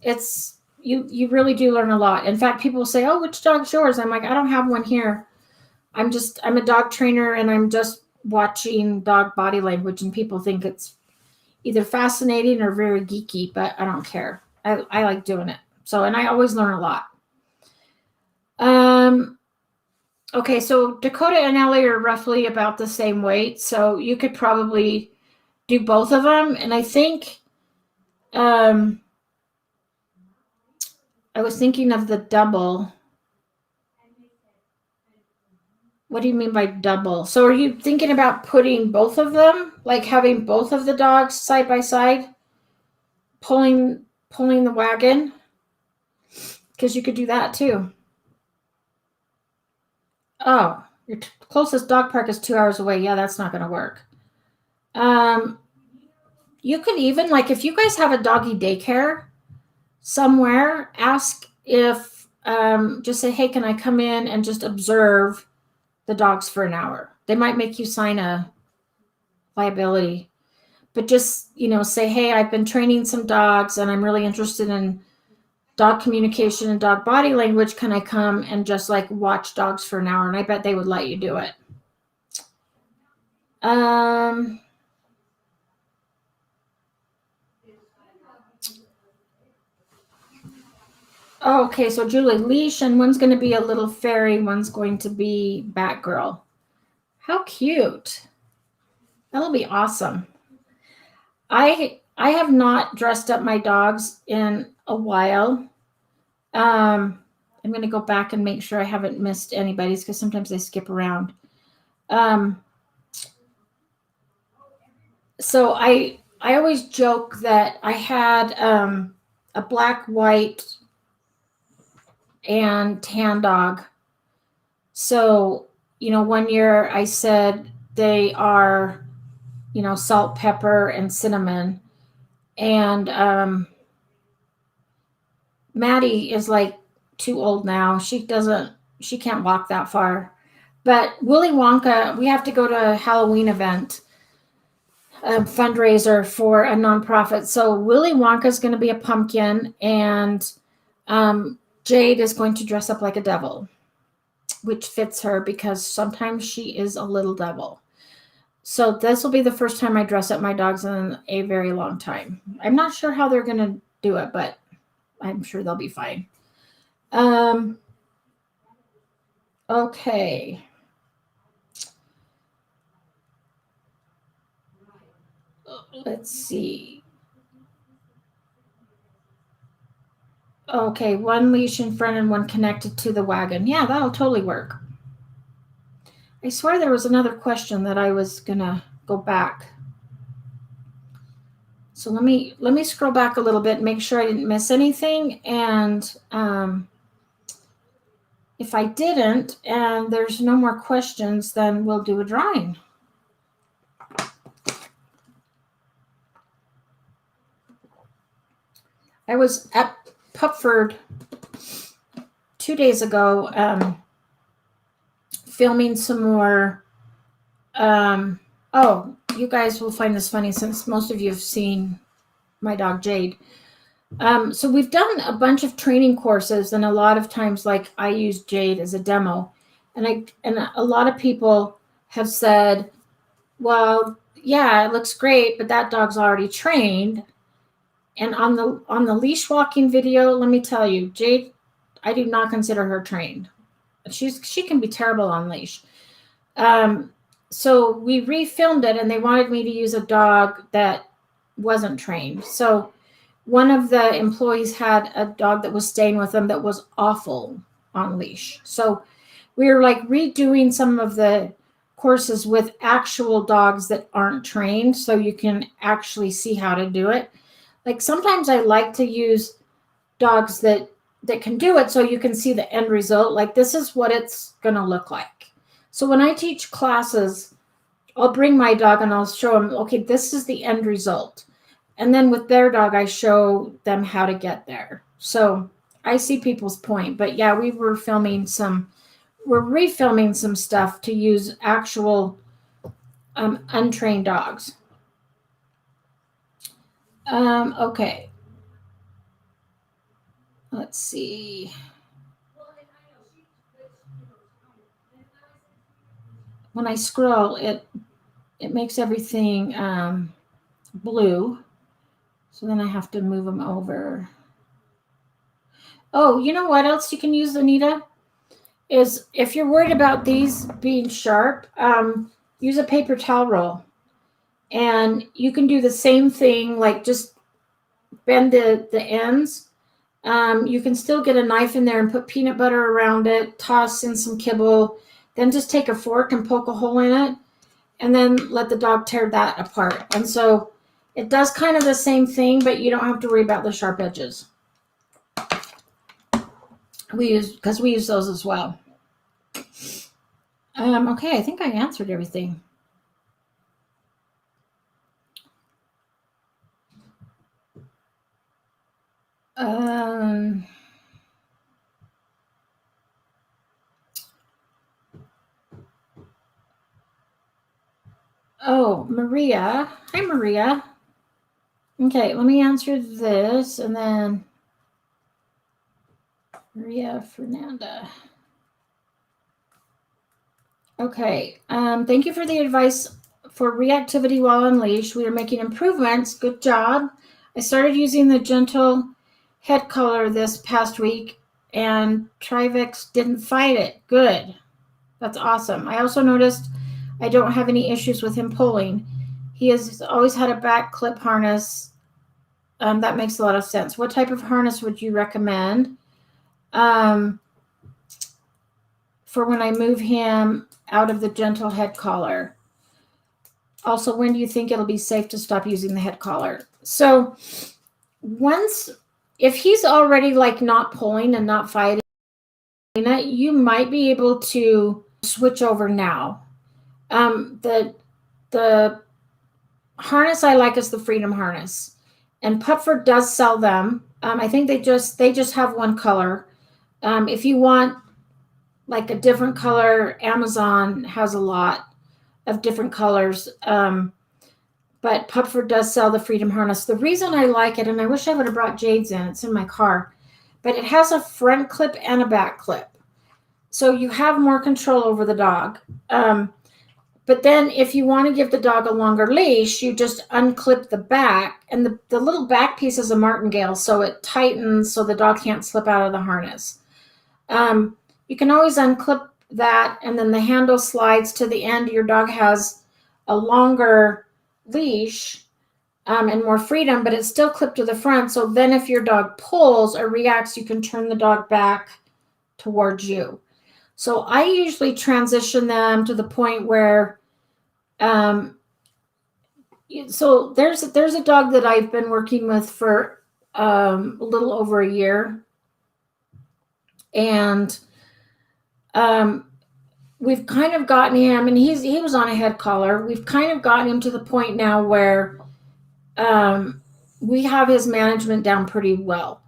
you really do learn a lot. In fact, people say, "Oh, which dog's yours?" I'm like, "I don't have one here. I'm a dog trainer, and I'm just watching dog body language." And people think it's either fascinating or very geeky, but I don't care. I like doing it. So, and I always learn a lot. Okay, so Dakota and Ellie are roughly about the same weight, so you could probably do both of them. And I think I was thinking of the double. What do you mean by double? So are you thinking about putting both of them, like having both of the dogs side by side, pulling the wagon? Because you could do that too. Oh, your closest dog park is 2 hours away. Yeah, that's not going to work. You could even, like, if you guys have a doggy daycare somewhere, ask if, just say, hey, can I come in and just observe the dogs for an hour? They might make you sign a liability, but just, say, hey, I've been training some dogs and I'm really interested in dog communication and dog body language. Can I come and just like watch dogs for an hour? And I bet they would let you do it. Oh, okay, so Julie, leash, and one's going to be a little fairy, one's going to be Batgirl. How cute. That'll be awesome. I have not dressed up my dogs in a while. I'm going to go back and make sure I haven't missed anybody's because sometimes they skip around. So I always joke that I had a black, white, and tan dog. So, 1 year I said they are, salt, pepper, and cinnamon. And Maddie is like too old now. She can't walk that far. But Willy Wonka, we have to go to a Halloween event, a fundraiser for a nonprofit. So Willy Wonka is going to be a pumpkin, and Jade is going to dress up like a devil, which fits her because sometimes she is a little devil. So this will be the first time I dress up my dogs in a very long time. I'm not sure how they're going to do it, but I'm sure they'll be fine. Okay. Let's see. Okay, one leash in front and one connected to the wagon. Yeah, that'll totally work. I swear there was another question that I was gonna go back. So let me scroll back a little bit, make sure I didn't miss anything, and if I didn't, and there's no more questions, then we'll do a drawing. I was at Pupford 2 days ago, filming some more. You guys will find this funny since most of you have seen my dog Jade. So we've done a bunch of training courses, and a lot of times, like, I use Jade as a demo, and a lot of people have said, well, yeah, it looks great, but that dog's already trained. And on the leash walking video, let me tell you, Jade, I do not consider her trained. She can be terrible on leash. So we refilmed it, and they wanted me to use a dog that wasn't trained. So one of the employees had a dog that was staying with them that was awful on leash. So we were like redoing some of the courses with actual dogs that aren't trained, so you can actually see how to do it. Like, sometimes I like to use dogs that can do it so you can see the end result. Like, this is what it's going to look like. So when I teach classes, I'll bring my dog and I'll show them, okay, this is the end result. And then with their dog, I show them how to get there. So I see people's point. But yeah, we're refilming some stuff to use actual untrained dogs. Okay. Let's see. When I scroll, it makes everything blue. So then I have to move them over. Oh, you know what else you can use, Anita? Is if you're worried about these being sharp, use a paper towel roll. And you can do the same thing, like just bend the ends. You can still get a knife in there and put peanut butter around it, toss in some kibble, then just take a fork and poke a hole in it, and then let the dog tear that apart. And so it does kind of the same thing, but you don't have to worry about the sharp edges. We use those as well. Okay, I think I answered everything. Oh, Maria. Hi, Maria. Okay, let me answer this and then Maria Fernanda. Okay, thank you for the advice for reactivity while on leash. We are making improvements. Good job. I started using the gentle head collar this past week and Trivex didn't fight it. Good. That's awesome. I also noticed I don't have any issues with him pulling. He has always had a back clip harness. That makes a lot of sense. What type of harness would you recommend for when I move him out of the gentle head collar? Also, when do you think it'll be safe to stop using the head collar? So if he's already like not pulling and not fighting it, you might be able to switch over now. The harness I like is the Freedom harness, and Pupford does sell them. I think they just have one color. If you want like a different color, Amazon has a lot of different colors. But Pupford does sell the Freedom harness. The reason I like it, and I wish I would have brought Jade's in, it's in my car, but it has a front clip and a back clip. So you have more control over the dog. But then if you want to give the dog a longer leash, you just unclip the back, and the little back piece is a martingale, so it tightens so the dog can't slip out of the harness. You can always unclip that, and then the handle slides to the end. Your dog has a longer leash and more freedom, but it's still clipped to the front. So then if your dog pulls or reacts, you can turn the dog back towards you. So I usually transition them to the point where, so there's a dog that I've been working with for a little over a year, and we've kind of gotten him, and he was on a head collar. We've kind of gotten him to the point now where we have his management down pretty well.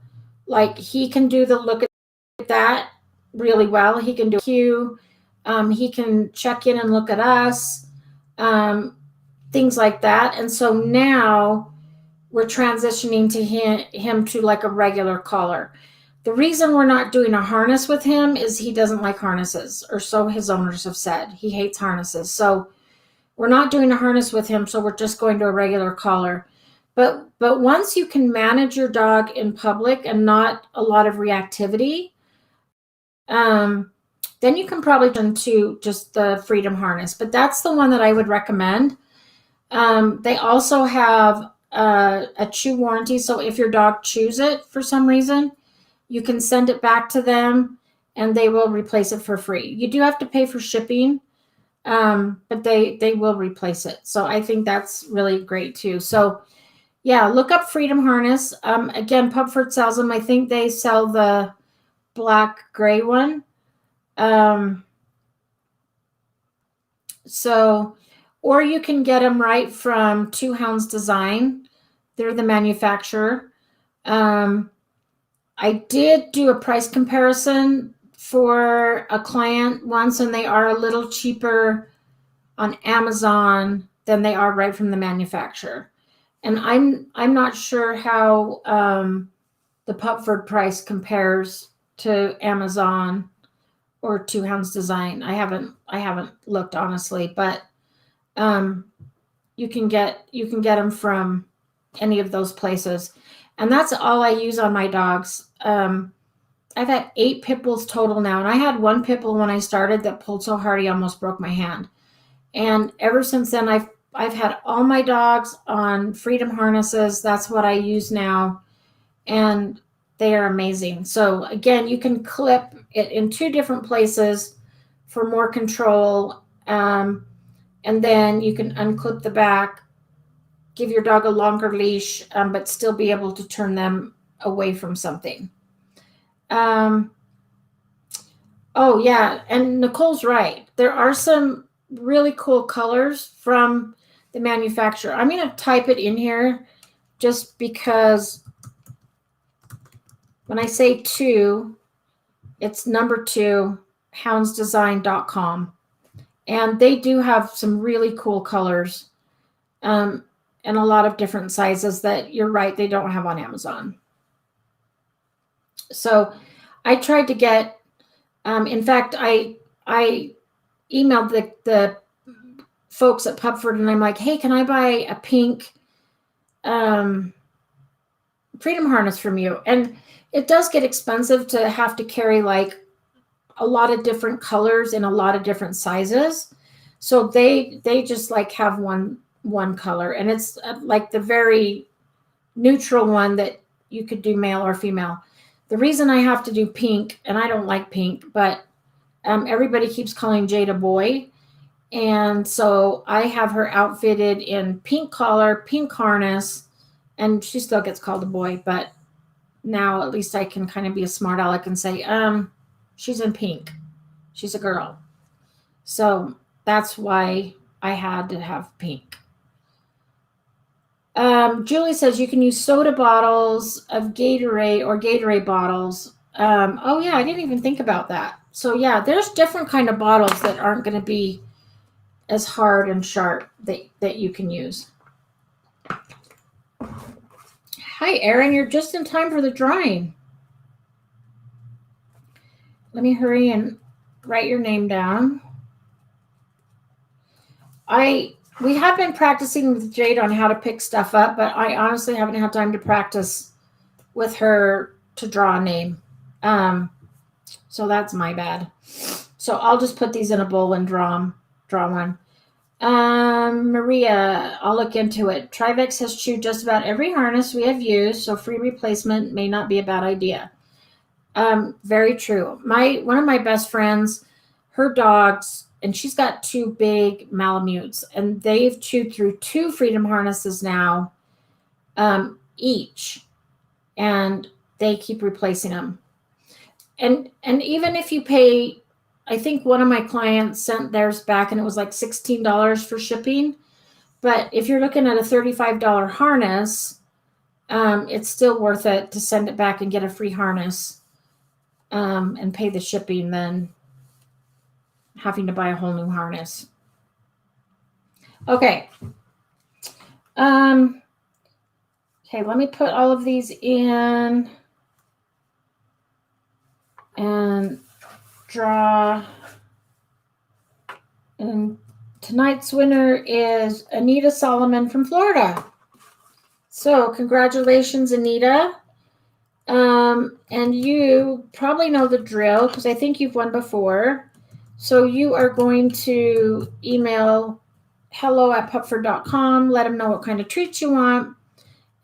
Like he can do the look at that really well. He can do a cue. He can check in and look at us, things like that. And so now we're transitioning to him to like a regular collar. The reason we're not doing a harness with him is he doesn't like harnesses, or so his owners have said. He hates harnesses. So we're not doing a harness with him, so we're just going to a regular collar. But once you can manage your dog in public and not a lot of reactivity, then you can probably turn to just the Freedom harness. But that's the one that I would recommend. They also have a chew warranty. So if your dog chews it for some reason, you can send it back to them and they will replace it for free. You do have to pay for shipping, but they will replace it. So I think that's really great too. So yeah, look up Freedom harness. Again, Pupford sells them. I think they sell the black gray one. So, or you can get them right from Two Hounds Design. They're the manufacturer. I did do a price comparison for a client once, and they are a little cheaper on Amazon than they are right from the manufacturer. And I'm not sure how the Pupford price compares to Amazon or to Hounds Design. I haven't looked honestly, but um, you can get them from any of those places, and that's all I use on my dogs. I've had 8 pit bulls total now, and I had one pit bull when I started that pulled so hard he almost broke my hand. And ever since then, I've had all my dogs on freedom harnesses. That's what I use now, and they are amazing. So again, you can clip it in 2 different places for more control, and then you can unclip the back, give your dog a longer leash, but still be able to turn them away from something. Um, oh yeah, and Nicole's right. There are some really cool colors from the manufacturer. I'm going to type it in here just because when I say 2, it's number 2, houndsdesign.com. And they do have some really cool colors, and a lot of different sizes that you're right, they don't have on Amazon. So I tried to get, in fact, I emailed the folks at Pupford and I'm like, hey, can I buy a pink freedom harness from you? And it does get expensive to have to carry like a lot of different colors in a lot of different sizes. So they just like have one color, and it's like the very neutral one that you could do male or female. The reason I have to do pink, and I don't like pink, but everybody keeps calling Jade a boy. And so I have her outfitted in pink collar, pink harness, and she still gets called a boy, but now at least I can kind of be a smart aleck and say, she's in pink. She's a girl. So that's why I had to have pink. Julie says you can use soda bottles of Gatorade or Gatorade bottles. Oh yeah, I didn't even think about that. So yeah, there's different kind of bottles that aren't going to be as hard and sharp that you can use. Hi, Erin. You're just in time for the drawing. Let me hurry and write your name down. We have been practicing with Jade on how to pick stuff up, but I honestly haven't had time to practice with her to draw a name. So that's my bad. So I'll just put these in a bowl and draw one. Maria, I'll look into it. Trivex has chewed just about every harness we have used, so free replacement may not be a bad idea. Very true. One of my best friends, her dogs, and she's got 2 big Malamutes, and they've chewed through 2 freedom harnesses now, each, and they keep replacing them. And even if you pay, I think one of my clients sent theirs back and it was like $16 for shipping. But if you're looking at a $35 harness, it's still worth it to send it back and get a free harness, and pay the shipping than having to buy a whole new harness. Okay. Okay, let me put all of these in and draw. And tonight's winner is Anita Solomon from Florida. So congratulations, Anita. And you probably know the drill because I think you've won before. So you are going to email hello@pupford.com, let them know what kind of treats you want,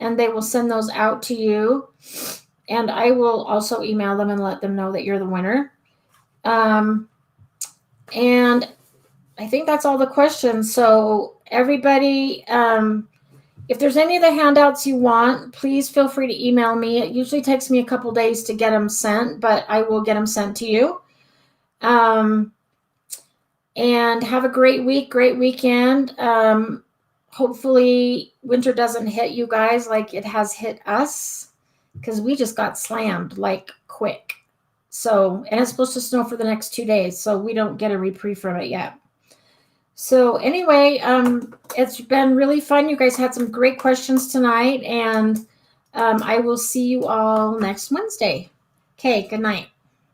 and they will send those out to you. And I will also email them and let them know that you're the winner. And I think that's all the questions. So everybody, if there's any of the handouts you want, please feel free to email me. It usually takes me a couple days to get them sent, but I will get them sent to you. And have a great week, great weekend. Hopefully winter doesn't hit you guys like it has hit us, because we just got slammed like quick. So, and it's supposed to snow for the next 2 days, so we don't get a reprieve from it yet. So anyway, it's been really fun. You guys had some great questions tonight, and I will see you all next Wednesday. Okay, good night.